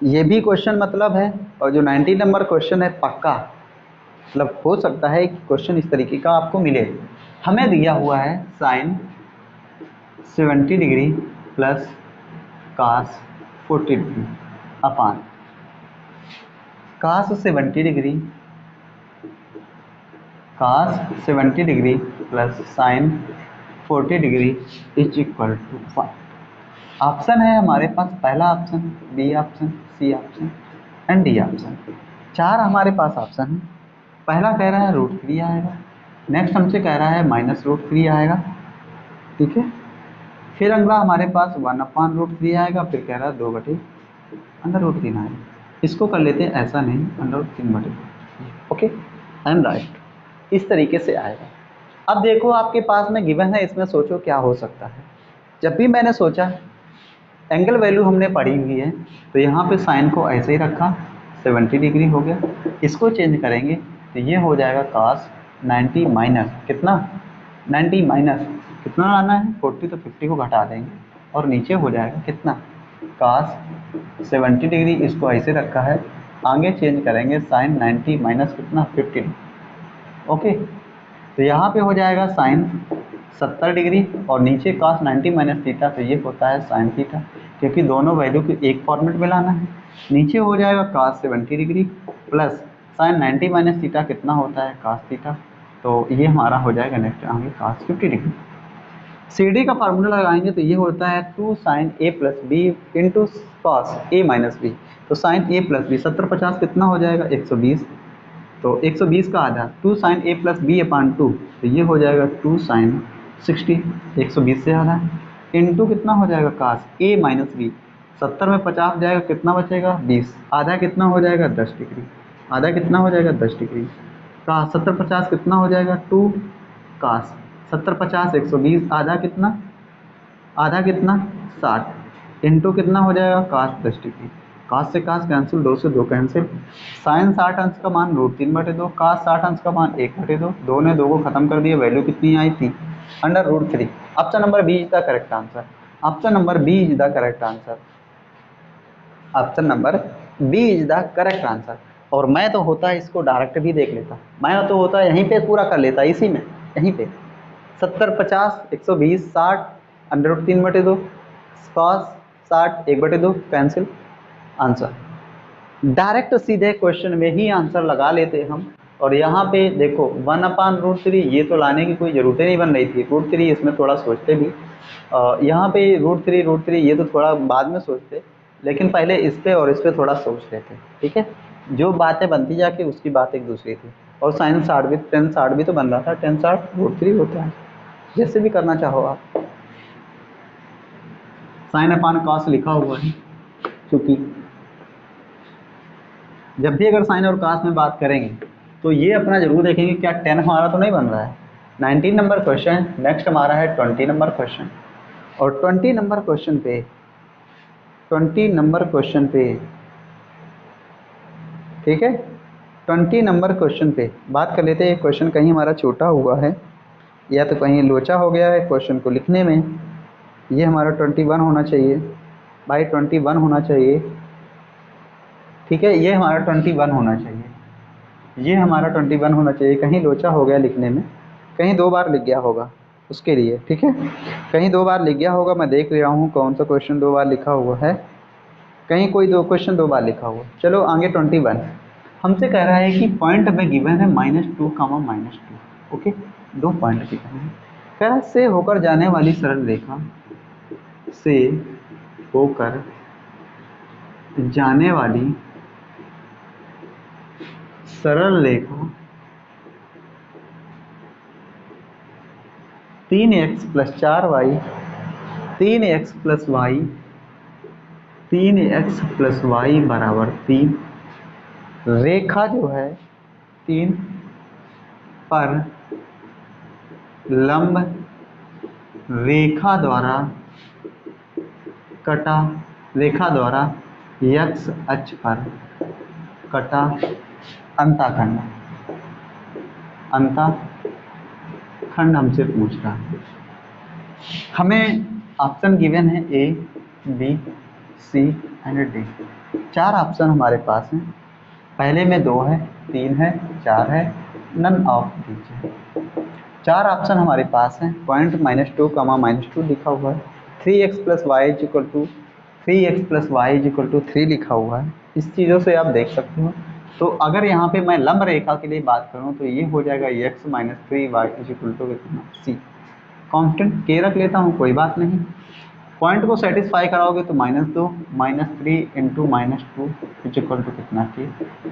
S1: ये भी क्वेश्चन मतलब है, और जो 19 नंबर क्वेश्चन है पक्का, मतलब हो सकता है कि क्वेश्चन इस तरीके का आपको मिले। हमें दिया हुआ है sine 70 degree plus cos 40 degree upon cos 70 degree plus sine 40 degree is equal to 5। Option है हमारे पास, पहला option, B option, C option and D option. 4 हमारे पास ऑप्शन है। पहला कह रहा है √3 आएगा, नेक्स्ट हमसे कह रहा है -√3 आएगा, ठीक है। फिर अगला हमारे पास 1/√3 आएगा, फिर कह रहा है 2/√3 आएगा। इसको कर लेते हैं ऐसा नहीं, √3/2, ओके, आई एम राइट। इस तरीके से आएगा। अब देखो आपके पास में गिवन है, इसमें सोचो क्या हो सकता है। जब भी मैंने सोचा, एंगल वैल्यू हमने पढ़ी हुई है, तो यहाँ पे साइन को ऐसे ही रखा, 70 डिग्री हो गया। इसको चेंज करेंगे तो ये हो जाएगा कास 90 माइनस कितना, 90 माइनस कितना लाना है 40, तो 50 को घटा देंगे और नीचे हो जाएगा कितना कास 70 डिग्री। इसको ऐसे रखा है, आगे चेंज करेंगे साइन 90 माइनस कितना 50, ओके। तो यहाँ पे हो जाएगा साइन 70 डिग्री और नीचे कास 90 माइनस थीटा, तो ये होता है साइन थीटा, क्योंकि दोनों वैल्यू को एक फॉर्मेट में लाना है। नीचे हो जाएगा कास 70 degree plus sign 90 minus theta कितना होता है कास थीटा, तो ये हमारा हो जाएगा नेक्स्ट आगे कास 50 डिग्री। सी डी का फार्मूला लगाएंगे तो ये होता है 2 sign A plus B into cos A minus B. तो साइन ए प्लस बी 70 50 कितना हो जाएगा 120, तो 120 का आधा 2 साइन ए प्लस बी अपान 2, तो ये हो जाएगा 2 साइन 60, 120 से आधा इंटू कितना हो जाएगा कास ए माइनस बी। 70 में 50 जाएगा, कितना बचेगा 20, आधा कितना हो जाएगा 10 डिग्री, आधा कितना हो जाएगा 10 डिग्री का 70 50 कितना हो जाएगा 2 कास 70 50 120, आधा कितना 60 इंटू कितना हो जाएगा कास 10 डिग्री। कास से कास कैंसिल, 2 से 2 कैंसिल, साइन 60 अंश का मान √3/2, कास 60 अंश का मान 1/2, 2 ने 2 को खत्म कर दिया, वैल्यू कितनी आई थी √3। Option number B is the correct answer. Option number B is the correct answer. Option number B is the correct answer. और मैं तो होता है इसको डायरेक्ट भी देख लेता, मैं तो होता है यहीं पे पूरा कर लेता, इसी में यहीं पे 70 50 120 60 √3/2 cos 60 1/2 कैंसिल आंसर। डायरेक्ट सीधे क्वेश्चन में ही आंसर लगा लेते हम। और यहाँ पे देखो 1/√3 ये तो लाने की कोई ज़रूरत ही नहीं बन रही थी, √3 इसमें थोड़ा सोचते भी, यहाँ पे √3 ये तो थोड़ा बाद में सोचते, लेकिन पहले इस पे और इस पे थोड़ा सोच लेते। ठीक है, जो बातें बनती जाके उसकी बात एक दूसरी थी। और साइन 60 भी, टेन 60 भी तो बन रहा था, टेन 60 √3 होता है, जैसे भी करना चाहो आप। साइन अपान कॉस लिखा हुआ है, क्योंकि जब भी अगर साइन और कॉस में बात करेंगे तो ये अपना जरूर देखेंगे क्या 10 हमारा तो नहीं बन रहा है। 19 नंबर क्वेश्चन, नेक्स्ट हमारा है 20 नंबर क्वेश्चन। और 20 नंबर क्वेश्चन पे 20 नंबर क्वेश्चन पे ठीक है, 20 नंबर क्वेश्चन पे बात कर लेते हैं। क्वेश्चन कहीं हमारा छोटा हुआ है या तो कहीं लोचा हो गया है क्वेश्चन को लिखने में। ये हमारा 21 होना चाहिए भाई, 21 होना चाहिए। ठीक है, ये हमारा 21 होना चाहिए, ये हमारा 21 होना चाहिए। कहीं लोचा हो गया लिखने में, कहीं 2 बार लिख गया होगा उसके लिए। ठीक है, कहीं 2 बार लिख गया होगा, मैं देख रहा हूँ कौन सा क्वेश्चन 2 बार लिखा हुआ है। कहीं कोई 2 क्वेश्चन 2 बार लिखा हुआ। चलो आगे 21 हमसे कह रहा है कि पॉइंट में गिवन है -2, -2। ओके, 2 पॉइंट गिवन है। कह रहा है से होकर जाने वाली सरल रेखा, से होकर जाने वाली सरल रेखा 3x + 4y 3x + y 3x + y = 3। रेखा जो है 3 पर लंब रेखा द्वारा कटा, रेखा द्वारा x अक्ष पर कटा अंतःखंड, अंतःखंड हमसे पूछ रहा है। हमें ऑप्शन गिवन है A, B, C and D. 4 option हमारे पास हैं। पहले में 2 है, 3 है, 4 है, नन ऑफ दीज है। 4 ऑप्शन हमारे पास हैं। पॉइंट -2, -2 लिखा हुआ है। 3x + y = 3x + y = 3 लिखा हुआ है। इस चीज़ों से आप देख सकते हो। तो अगर यहाँ पे मैं लंब रेखा के लिए बात करूँ तो ये हो जाएगा x - 3y = c। Constant k रख लेता हूँ, कोई बात नहीं। पॉइंट को सेटिस्फाई कराओगे तो -2 -3 × -2 = कितना k।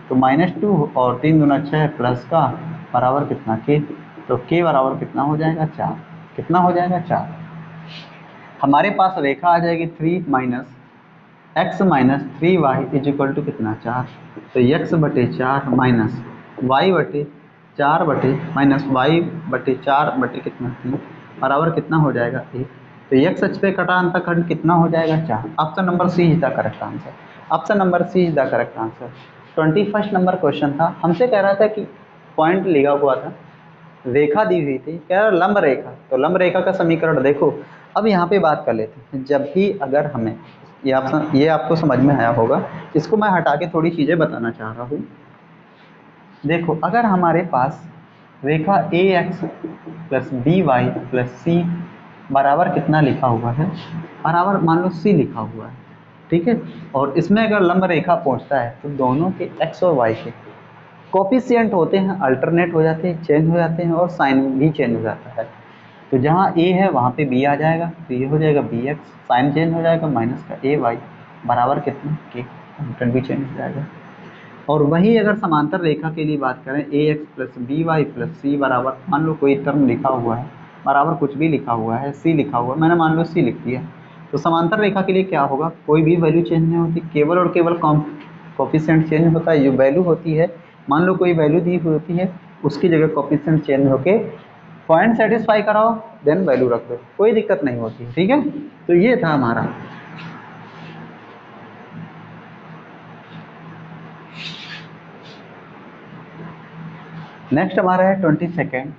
S1: तो -2 और 3 दूना 6 प्लस का बराबर कितना k। तो k बराबर कितना हो जाएगा 4। कितना हो जाएगा 4। हमारे पास रेखा आ जाएगी 3 - x - 3y = कितना 4। तो x/4 माइनस y/4 -y/4 बटे कितना 3 बराबर कितना हो जाएगा 1। तो x अक्ष पे कटा अंतःखंड कितना हो जाएगा 4। Option number C is the correct answer. Option number C is the correct answer. 21 number question था, हमसे कह रहा था कि पॉइंट लिखा हुआ था, रेखा दी हुई थी, कह रहा लंब रेखा। तो लंब रेखा का समीकरण देखो। अब यहाँ पे बात कर लेते हैं, जब भी अगर हमें ये ऑप्शन, ये आपको समझ में आया होगा, इसको मैं हटा के थोड़ी चीज़ें बताना चाह रहा हूँ। देखो अगर हमारे पास रेखा ax + by + c बराबर कितना लिखा हुआ है, बराबर मान लो c लिखा हुआ है। ठीक है, और इसमें अगर लंब रेखा पहुंचता है तो दोनों के x और y के कोफिशिएंट होते हैं, अल्टरनेट हो जाते हैं, चेंज हो जाते हैं, और साइन भी चेंज हो जाता है। तो जहाँ a है वहाँ पे b आ जाएगा, तो ये हो जाएगा bx, साइन चेंज हो जाएगा, माइनस का ay बराबर कितना k, कंटेंट भी चेंज हो जाएगा। और वही अगर समांतर रेखा के लिए बात करें ax + by + c बराबर, मान लो कोई टर्म लिखा हुआ है, बराबर कुछ भी लिखा हुआ है, c लिखा हुआ है, मैंने मान लो c लिख दिया। तो समांतर रेखा के लिए क्या होगा, कोई भी वैल्यू चेंज नहीं होती, केवल और केवल कोफिशिएंट चेंज होता है। जो वैल्यू होती है, मान लो कोई वैल्यू दी हुई होती है, उसकी जगह कोफिशिएंट चेंज होके पॉइंट सेटिस्फाई कराओ, देन वैल्यू रख दो, कोई दिक्कत नहीं होती। ठीक है, तो ये था हमारा। नेक्स्ट हमारा है 22nd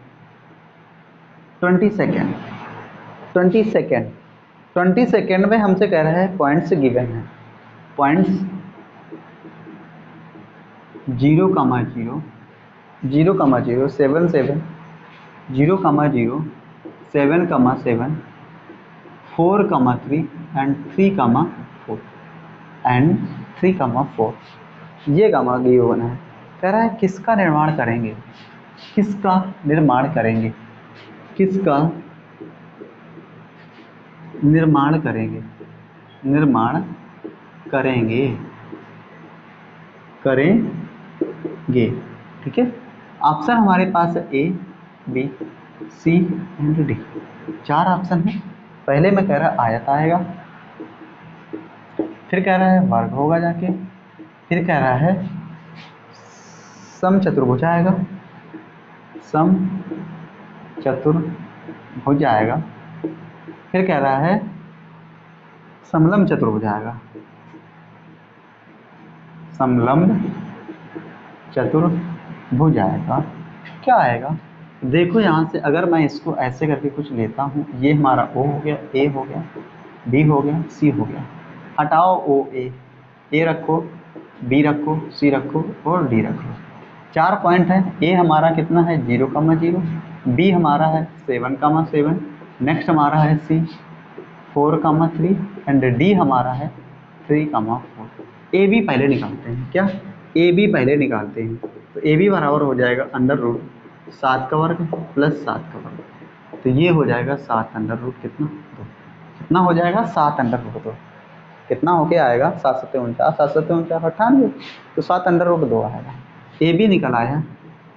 S1: 20 सेकेंड में हमसे कह रहा है पॉइंट्स गिवन है, पॉइंट्स 0, 0, 0, 0, 7, 7, 0, 0, 7, 7, 4, 3 एंड 3, 4 एंड 3, 4 ये गामा गिवन है। कह रहा है किसका निर्माण करेंगे, किसका निर्माण करेंगे, किसका निर्माण करेंगे, निर्माण करेंगे, करेंगे। ठीक है, ऑप्शन हमारे पास है A, B, C and D. 4 option है। पहले में कह रहा है आयत आएगा, फिर कह रहा है वर्ग होगा जाके, फिर कह रहा है समचतुर्भुज आएगा, समचतुर्भुज आएगा, फिर कह रहा है समलंब चतुर्भुज आएगा, समलंब चतुर्भुज आएगा। क्या आएगा देखो यहाँ से, अगर मैं इसको ऐसे करके कुछ लेता हूँ, ये हमारा ओ हो गया, ए हो गया, बी हो गया, सी हो गया, हटाओ ओ ए रखो, बी रखो, सी रखो और डी रखो। 4 पॉइंट है। ए हमारा कितना है 0, 0, बी हमारा है 7, 7, नेक्स्ट हमारा है सी 4, 3 एंड डी हमारा है 3, 4। ए बी पहले निकालते हैं, क्या ए बी पहले निकालते हैं, तो ए बी बराबर हो जाएगा अंडर रूट 7 का वर्ग प्लस 7 का वर्ग, तो ये हो जाएगा 7 अंडर रूट कितना 2, कितना हो जाएगा 7 अंडर रूट 2, कितना होके आएगा 7 7 49, 7 7 49 98, तो 7 अंडर रूट 2 आएगा। ए बी निकल आया।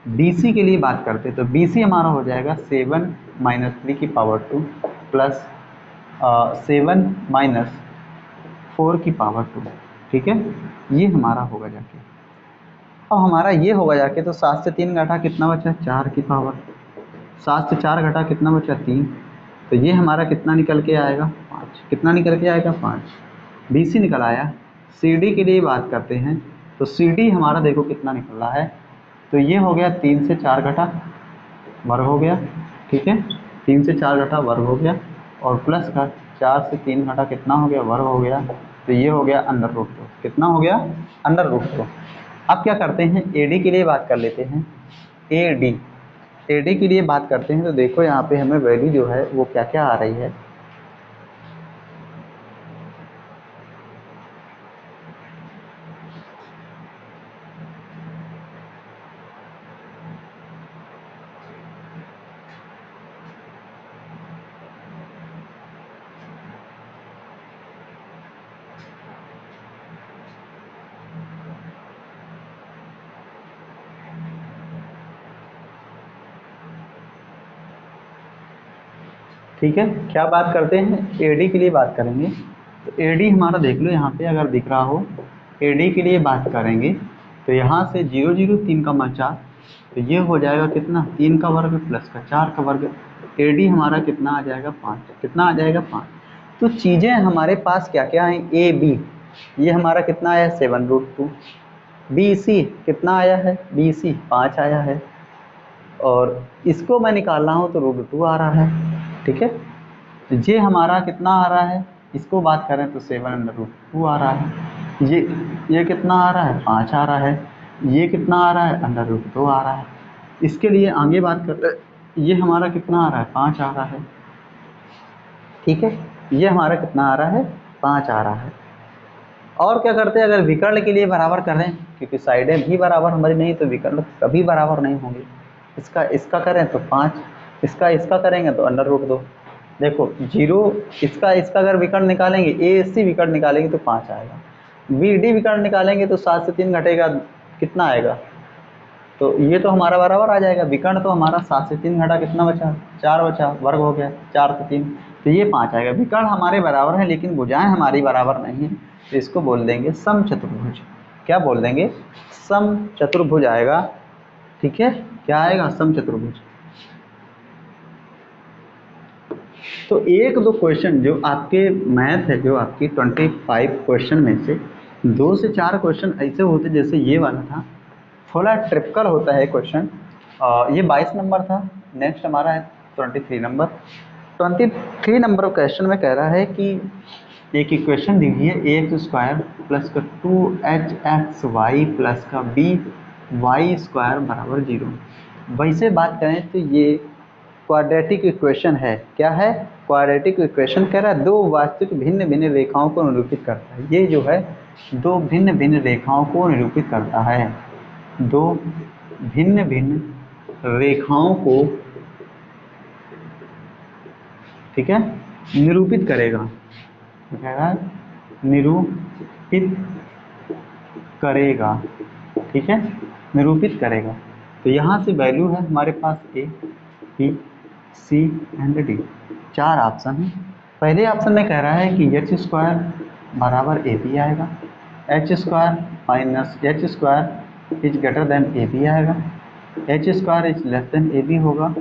S1: बी सी के लिए बात करते तो बी सी हमारा हो जाएगा 7 - 3 की पावर 2 प्लस 7 - 4 की पावर 2। ठीक है, ये हमारा होगा जाके। अब हमारा ये होगा जाके, तो 7 से 3 घटा कितना बचा 4 की पावर, 7 से 4 घटा कितना बचा 3, तो ये हमारा कितना निकल के आएगा 5, कितना निकल के आएगा 5। बी सी निकल आया। सी डी के लिए बात करते हैं, तो सी डी हमारा देखो कितना निकल रहा है, तो ये हो गया 3 से 4 घटा वर्ग हो गया। ठीक है, 3 से 4 घटा वर्ग हो गया और प्लस का 4 से 3 घटा कितना हो गया वर्ग हो गया, तो ये हो गया अंडर रूट 2, कितना हो गया अंडर रूट 2। अब क्या करते हैं ए डी के लिए बात कर लेते हैं। ए डी के लिए बात करते हैं, तो देखो यहाँ पे हमें वैल्यू जो है वो क्या क्या आ रही है। ठीक है, क्या बात करते हैं ए डी के लिए बात करेंगे, तो ए डी हमारा देख लो यहाँ पे अगर दिख रहा हो, ए डी के लिए बात करेंगे तो यहाँ से 0 0 3 का 4, तो ये हो जाएगा कितना 3 का वर्ग प्लस का 4 का वर्ग, ए डी हमारा कितना आ जाएगा 5, कितना आ जाएगा 5। तो चीज़ें हमारे पास क्या क्या हैं, ए बी ये हमारा कितना आया 7√2, बी सी कितना आया है बी सी 5 आया है, और इसको मैं निकाल रहा हूँ तो √2 आ रहा है। ठीक है, ये हमारा कितना आ रहा है, इसको बात करें तो 7√2 आ रहा है, ये कितना आ रहा है 5 आ रहा है, ये कितना आ रहा है √2 आ रहा है। इसके लिए आगे बात करते, ये हमारा कितना आ रहा है 5 आ रहा है। ठीक है, ये हमारा कितना आ रहा है 5 आ रहा है। और क्या करते हैं, अगर विकर्ण के लिए बराबर कर लें, क्योंकि साइडें भी बराबर हमारी नहीं तो विकर्ण कभी बराबर नहीं होंगे। इसका करें तो 5, इसका करेंगे तो √2। देखो 0 इसका अगर विकर्ण निकालेंगे, ए सी विकर्ण निकालेंगे तो 5 आएगा, बी डी विकर्ण निकालेंगे तो 7 से 3 घटेगा कितना आएगा, तो ये तो हमारा बराबर आ जाएगा। विकर्ण तो हमारा 7 से 3 घटा कितना बचा 4 बचा, वर्ग हो गया 4 से 3, तो ये 5 आएगा। विकर्ण हमारे बराबर है लेकिन भुजाएं हमारी बराबर नहीं है, तो इसको बोल देंगे समचतुर्भुज। क्या बोल देंगे, समचतुर्भुज आएगा। ठीक है, क्या आएगा समचतुर्भुज। तो 1-2 क्वेश्चन जो आपके मैथ है, जो आपकी 25 क्वेश्चन में से 2 से 4 क्वेश्चन ऐसे होते जैसे ये वाला था, थोड़ा ट्रिपिकल होता है क्वेश्चन। ये 22 नंबर था, नेक्स्ट हमारा है 23 नंबर, 23 नंबर क्वेश्चन में कह रहा है कि एक इक्वेशन दी हुई है ax स्क्वायर प्लस का 2hxy प्लस का by स्क्वायर बराबर 0। वैसे बात करें तो ये क्वाड्रेटिक इक्वेशन है। क्या है? क्वाड्रेटिक इक्वेशन कह रहा है दो वास्तविक भिन्न भिन्न रेखाओं को निरूपित करता है। ये जो है दो भिन्न भिन्न रेखाओं को निरूपित करता है, दो भिन्न भिन्न रेखाओं को, ठीक है, निरूपित करेगा। कह रहा है निरूपित करेगा, ठीक है, निरूपित करेगा। तो यहाँ से वैल्यू है हमारे पास A B C and D, चार ऑप्शन है। पहले ऑप्शन में कह रहा है कि एच स्क्वायर बराबर ए बी आएगा, H square minus H square is greater than A B आएगा, H square is less than A B होगा,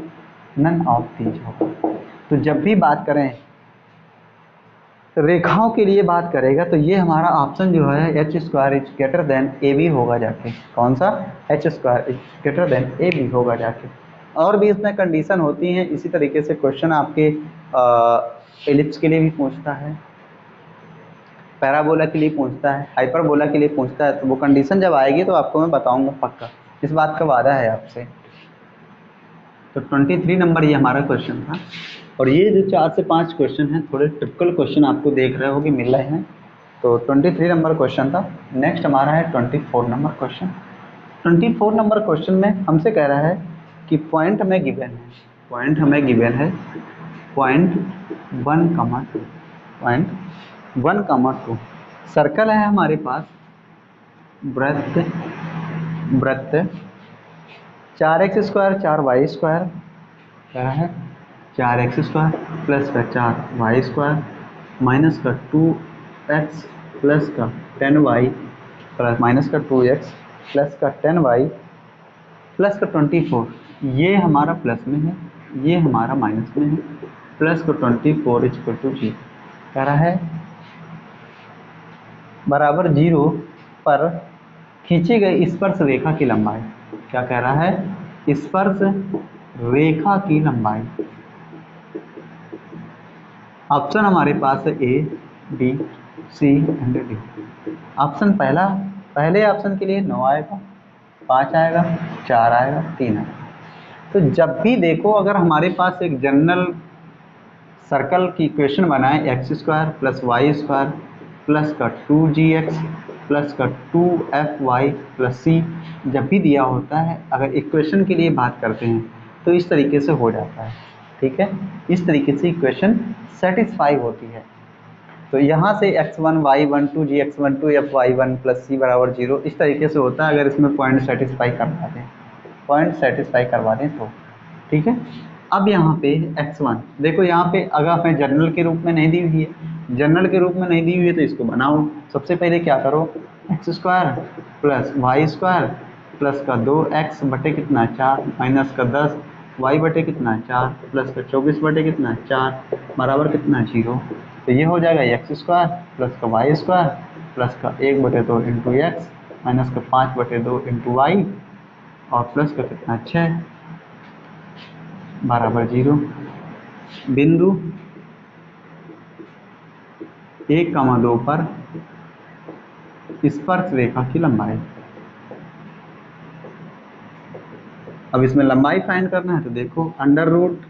S1: नन ऑफ दीज होगा। तो जब भी बात करें रेखाओं के लिए बात करेगा तो ये हमारा ऑप्शन जो है h square is greater than A B होगा जाके। कौन सा? H square is greater than A B होगा जाके। और भी इसमें कंडीशन होती हैं। इसी तरीके से क्वेश्चन आपके एलिप्स के लिए भी पूछता है, पैराबोला के लिए पूछता है, हाइपरबोला के लिए पूछता है। तो वो कंडीशन जब आएगी तो आपको मैं बताऊंगा पक्का, इस बात का वादा है आपसे। तो 23 नंबर ये हमारा क्वेश्चन था। और ये जो 4 से 5 क्वेश्चन हैं थोड़े टिपिकल क्वेश्चन आपको देख रहे हो कि मिल रहे हैं। तो 23 नंबर क्वेश्चन था। नेक्स्ट हमारा है 24 नंबर क्वेश्चन। 24 नंबर क्वेश्चन में हमसे कह रहा है कि पॉइंट हमें गिवन है, पॉइंट हमें गिवन है पॉइंट 1,2, पॉइंट 1,2 सर्कल है हमारे पास, वृत्त, वृत्त 4x स्क्वायर 4y स्क्वायर क्या है 4x स्क्वायर प्लस का 4y स्क्वायर माइनस का 2x प्लस का 10y प्लस माइनस का 2x प्लस का 10y प्लस का 24, ये हमारा प्लस में है, ये हमारा माइनस में है, प्लस का 24 इक्वल टू 0 कह रहा है बराबर 0 पर खींची गई स्पर्श रेखा की लंबाई। क्या कह रहा है? स्पर्श रेखा की लंबाई। ऑप्शन हमारे पास है A B C and D. Option पहला, पहले ऑप्शन के लिए 9 आएगा, 5 आएगा, 4 आएगा, 3 आएगा। तो जब भी देखो अगर हमारे पास एक जनरल सर्कल की इक्वेशन बनाए x square plus y square plus का 2gx प्लस का 2fy प्लस सी, जब भी दिया होता है अगर इक्वेशन के लिए बात करते हैं तो इस तरीके से हो जाता है, ठीक है, इस तरीके से इक्वेशन सेटिस्फाई होती है। तो यहाँ से x1 y1 2gx1 2fy1 plus सी बराबर 0 इस तरीके से होता है अगर इसमें पॉइंट सेटिस्फाई करवा दें, पॉइंट सेटिस्फाई करवा दें तो, ठीक है। अब यहाँ पे x1 देखो, यहाँ पे अगर हमें जनरल के रूप में नहीं दी हुई है, जनरल के रूप में नहीं दी हुई है तो इसको बनाओ। सबसे पहले क्या करो, x square plus y square plus का 2x बटे कितना 4 माइनस का 10 y बटे कितना 4 प्लस का 24 बटे कितना 4 बराबर कितना 0। तो ये हो जाएगा एक्स स्क्वायर प्लस का वाई स्क्वायर प्लस का 1/2 इंटू एक्स माइनस का 5/2 इंटू वाई और प्लस का कितना 6 बराबर 0। बिंदु 1,2 पर स्पर्श रेखा की लंबाई। अब इसमें लंबाई फाइंड करना है तो देखो अंडर रूट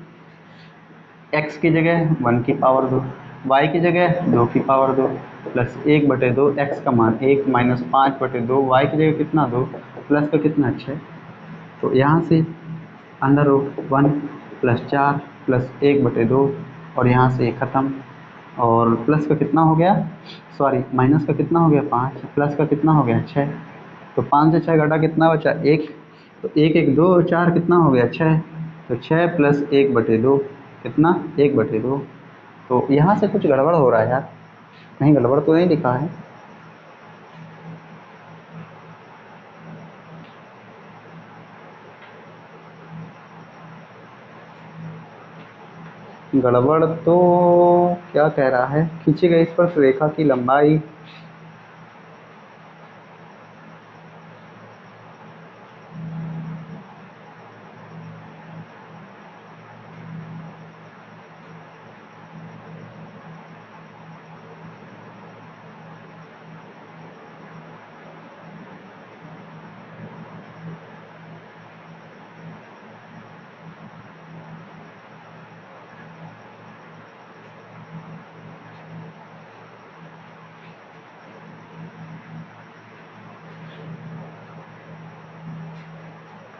S1: एक्स की जगह 1 की पावर 2, वाई की जगह 2 की पावर 2 प्लस 1/2 एक्स का मान 1 माइनस 5/2 वाई की जगह कितना 2 प्लस का कितना 6। तो यहाँ से अंडर रूट 1 प्लस 4 प्लस 1/2 और यहाँ से ख़त्म और प्लस का कितना हो गया, सॉरी माइनस का कितना हो गया 5 प्लस का कितना हो गया 6। तो 5 से 6 घटा कितना बचा 1, तो 1 1 2 4 कितना हो गया 6, तो 6 प्लस 1/2 कितना 1/2। तो यहाँ से कुछ गड़बड़ हो रहा है यार, कहीं गड़बड़ तो नहीं लिखा है। गड़बड़ तो क्या कह रहा है, खींची गई स्पर्श रेखा की लंबाई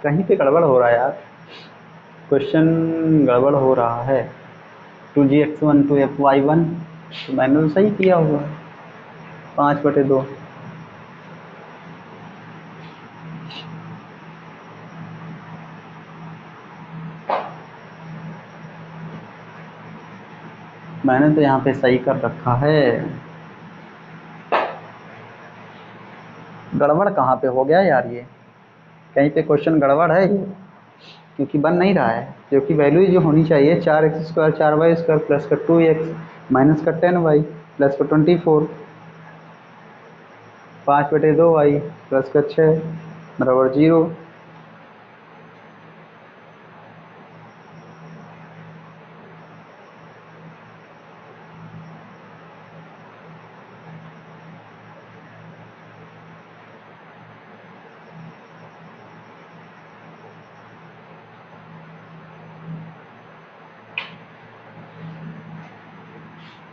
S1: कहीं पे गड़बड़ हो रहा है यार, क्वेश्चन गड़बड़ हो रहा है। 2gx1 2fy1, तो मैंने तो सही किया हुआ है, 5/2। मैंने तो यहाँ पे सही कर रखा है। गड़बड़ कहाँ पे हो गया यार, ये कहीं पे क्वेश्चन गड़बड़ है ये, क्योंकि बन नहीं रहा है। क्योंकि वैल्यू जो होनी चाहिए 4x² 4y² प्लस का 2x माइनस का 10y प्लस का 24 5/2y प्लस का 6 बराबर 0।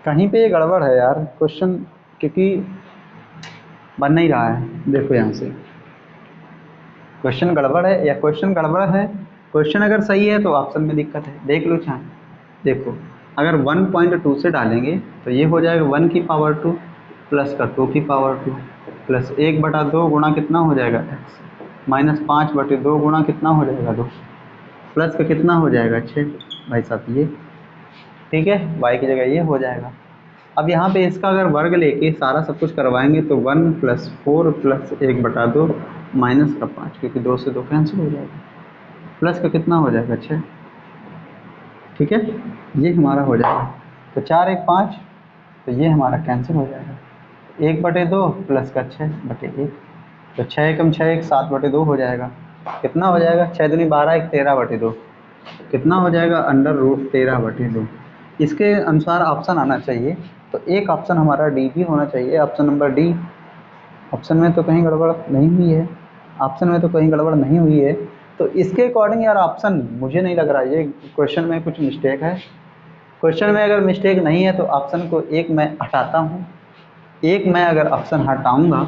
S1: कहीं पे ये गड़बड़ है यार क्वेश्चन, क्योंकि बन नहीं रहा है। देखो यहाँ से क्वेश्चन गड़बड़ है, या क्वेश्चन गड़बड़ है, क्वेश्चन अगर सही है तो ऑप्शन में दिक्कत है। देख लो चाहे, देखो अगर 1.2 से डालेंगे तो ये हो जाएगा 1 की पावर 2 प्लस का 2 की पावर 2 प्लस 1/2 गुणा कितना हो जाएगा x माइनस 5/2 गुणा कितना हो जाएगा 2 प्लस का कितना हो जाएगा 6 भाई साहब ये, ठीक है, y की जगह ये हो जाएगा। अब यहाँ पे इसका अगर वर्ग लेके सारा सब कुछ करवाएंगे तो 1 + 4 प्लस 1/2 माइनस का 5, क्योंकि 2 से 2 कैंसिल हो जाएगा, प्लस का कितना हो जाएगा 6, ठीक है, ये हमारा हो जाएगा। तो 4 1 5, तो ये हमारा कैंसिल हो जाएगा। 1/2 प्लस का 6/1, तो 6 एकम 6 1 7/2 हो जाएगा। कितना हो जाएगा 6 दूनी 12 1 13/2, कितना हो जाएगा √13/2। इसके अनुसार ऑप्शन आना चाहिए, तो एक ऑप्शन हमारा डी भी होना चाहिए, ऑप्शन नंबर डी। ऑप्शन में तो कहीं गड़बड़ नहीं हुई है, ऑप्शन में तो कहीं गड़बड़ नहीं हुई है। तो इसके अकॉर्डिंग यार ऑप्शन मुझे नहीं लग रहा है, ये क्वेश्चन में कुछ मिस्टेक है। क्वेश्चन में अगर मिस्टेक नहीं है तो ऑप्शन को एक मैं हटाता हूँ, एक मैं अगर ऑप्शन हटाऊँगा,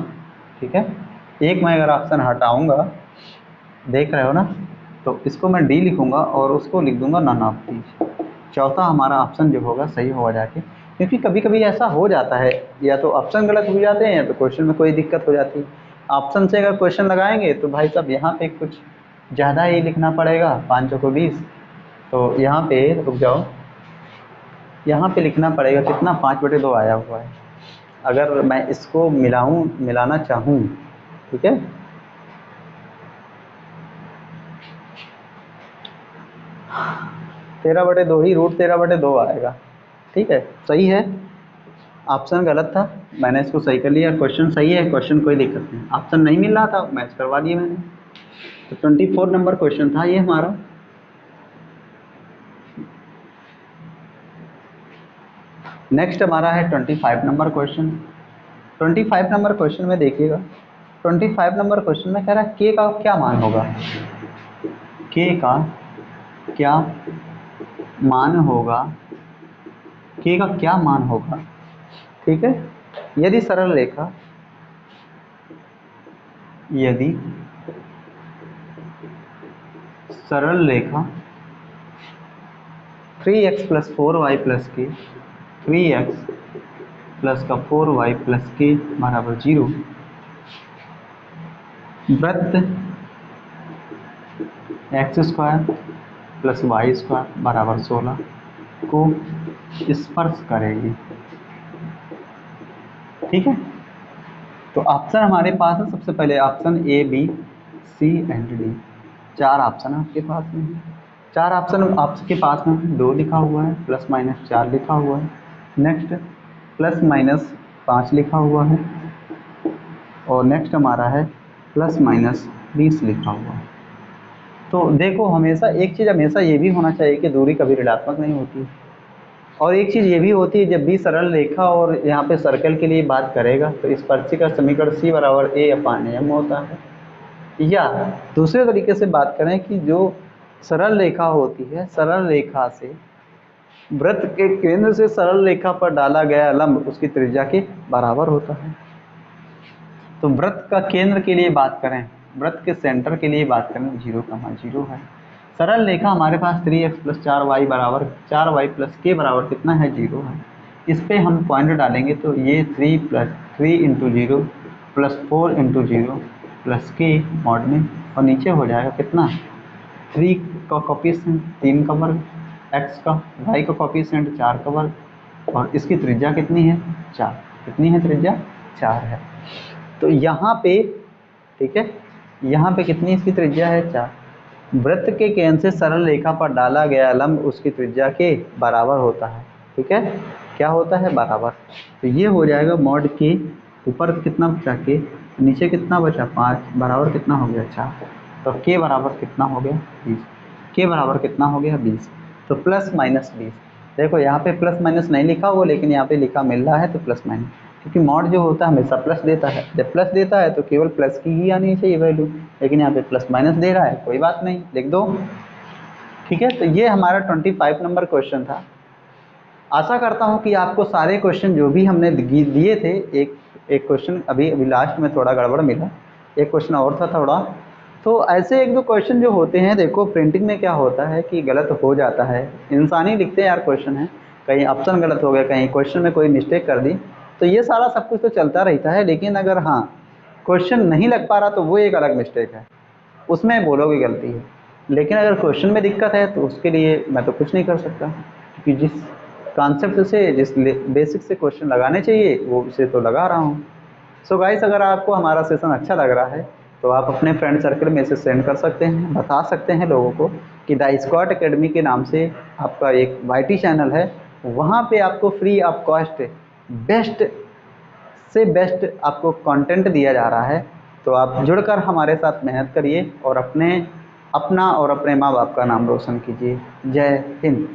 S1: ठीक है, एक मैं अगर ऑप्शन हटाऊँगा, देख रहे हो ना, तो इसको मैं डी लिखूँगा और उसको लिख दूँगा नन ऑफ दीज। चौथा हमारा ऑप्शन जो होगा सही होगा जाके, क्योंकि कभी कभी ऐसा हो जाता है, या तो ऑप्शन गलत हो जाते हैं या तो क्वेश्चन में कोई दिक्कत हो जाती है। ऑप्शन से अगर क्वेश्चन लगाएंगे तो भाई साहब यहाँ पे कुछ ज़्यादा ही लिखना पड़ेगा, 5 को 20, तो यहाँ पे रुक जाओ, यहाँ पे लिखना पड़ेगा कितना 5/2 आया हुआ है। अगर मैं इसको मिलाना चाहूँ, ठीक है, तेरह बटे दो ही √13/2 आएगा, ठीक है, सही है। ऑप्शन गलत था, मैंने इसको सही कर लिया, क्वेश्चन सही है, क्वेश्चन कोई दिक्कत नहीं। ऑप्शन नहीं मिल रहा था, मैच करवा दिया मैंने। तो 24 नंबर क्वेश्चन था ये हमारा। नेक्स्ट हमारा है 25 नंबर क्वेश्चन। 25 नंबर क्वेश्चन में देखिएगा, 25 नंबर क्वेश्चन में कह रहा है के का क्या मान होगा, के का क्या मान होगा, के का क्या मान होगा, ठीक है। यदि सरल रेखा, यदि सरल रेखा 3x + 4y + k, 3x plus का 4y + k बराबर 0, वृत्त x² + y² बराबर 16 को स्पर्श करेगी, ठीक है। तो ऑप्शन हमारे पास है, सबसे पहले option A B C and D, 4 option आपके पास में है। 4 ऑप्शन आपके पास में 2 लिखा हुआ है, +- 4 लिखा हुआ है, नेक्स्ट +- 5 लिखा हुआ है, और नेक्स्ट हमारा है +- 20 लिखा हुआ है। तो देखो हमेशा एक चीज़ हमेशा ये भी होना चाहिए कि दूरी कभी ऋणात्मक नहीं होती, और एक चीज़ ये भी होती है जब भी सरल रेखा और यहाँ पे सर्कल के लिए बात करेगा तो इस पर्ची का समीकरण C = A/m होता है। या दूसरे तरीके से बात करें कि जो सरल रेखा होती है, सरल रेखा से वृत्त के केंद्र से सरल रेखा पर डाला गया लंब उसकी त्रिज्या के बराबर होता है। तो वृत्त का केंद्र के लिए बात करें, वृत्त के सेंटर के लिए बात करें 0, 0 है। सरल रेखा हमारे पास 3x + 4y बराबर 4y + k बराबर कितना है 0 है। इस पे हम पॉइंट डालेंगे तो ये 3 + 3 × 0 + 4 × 0 + k मॉड में, और नीचे हो जाएगा कितना 3 का कोफिशिएंट 3 का वर्ग, x का y का कोफिशिएंट 4 का वर्ग, और इसकी त्रिज्या कितनी है 4। कितनी है त्रिज्या 4 है। तो यहाँ पे ठीक है, यहाँ पे कितनी इसकी त्रिज्या है 4। वृत्त के केंद्र से सरल रेखा पर डाला गया लंब उसकी त्रिज्या के बराबर होता है। ठीक है, क्या होता है बराबर। तो ये हो जाएगा मॉड के, ऊपर कितना बचा के, नीचे कितना बचा 5 बराबर कितना हो गया 4। तो के बराबर कितना हो गया 20। के बराबर कितना हो गया 20। तो प्लस माइनस 20। देखो यहाँ पे प्लस माइनस नहीं लिखा हुआ, लेकिन यहाँ पे लिखा मिल रहा है तो प्लस माइनस, क्योंकि मॉड जो होता है हमेशा प्लस देता है। जब प्लस देता है तो केवल प्लस की ही आनी चाहिए वैल्यू, लेकिन यहाँ पे प्लस माइनस दे रहा है, कोई बात नहीं, लिख दो। ठीक है, तो ये हमारा 25 नंबर क्वेश्चन था। आशा करता हूँ कि आपको सारे क्वेश्चन जो भी हमने दिए थे, एक क्वेश्चन अभी लास्ट में थोड़ा गड़बड़ मिला, एक क्वेश्चन और था थोड़ा, तो ऐसे 1-2 क्वेश्चन जो होते हैं, देखो प्रिंटिंग में क्या होता है कि गलत हो जाता है, इंसान ही लिखते हैं यार क्वेश्चन है, कहीं ऑप्शन गलत हो गया, कहीं क्वेश्चन में कोई मिस्टेक कर दी, तो ये सारा सब कुछ तो चलता रहता है। लेकिन अगर हाँ क्वेश्चन नहीं लग पा रहा तो वो एक अलग मिस्टेक है, उसमें बोलोगे गलती है। लेकिन अगर क्वेश्चन में दिक्कत है तो उसके लिए मैं तो कुछ नहीं कर सकता, क्योंकि जिस कॉन्सेप्ट से, जिस बेसिक से क्वेश्चन लगाने चाहिए वो उसे तो लगा रहा हूँ। सो गाइस, अगर आपको हमारा सेशन अच्छा लग रहा है तो आप अपने फ्रेंड सर्कल में इसे सेंड कर सकते हैं, बता सकते हैं लोगों को कि द स्क्वाड एकेडमी के नाम से आपका एक YT चैनल है, वहाँ पे आपको फ्री ऑफ कॉस्ट बेस्ट से बेस्ट आपको कंटेंट दिया जा रहा है। तो आप जुड़कर हमारे साथ मेहनत करिए और अपना और अपने माँ बाप का नाम रोशन कीजिए। जय हिंद।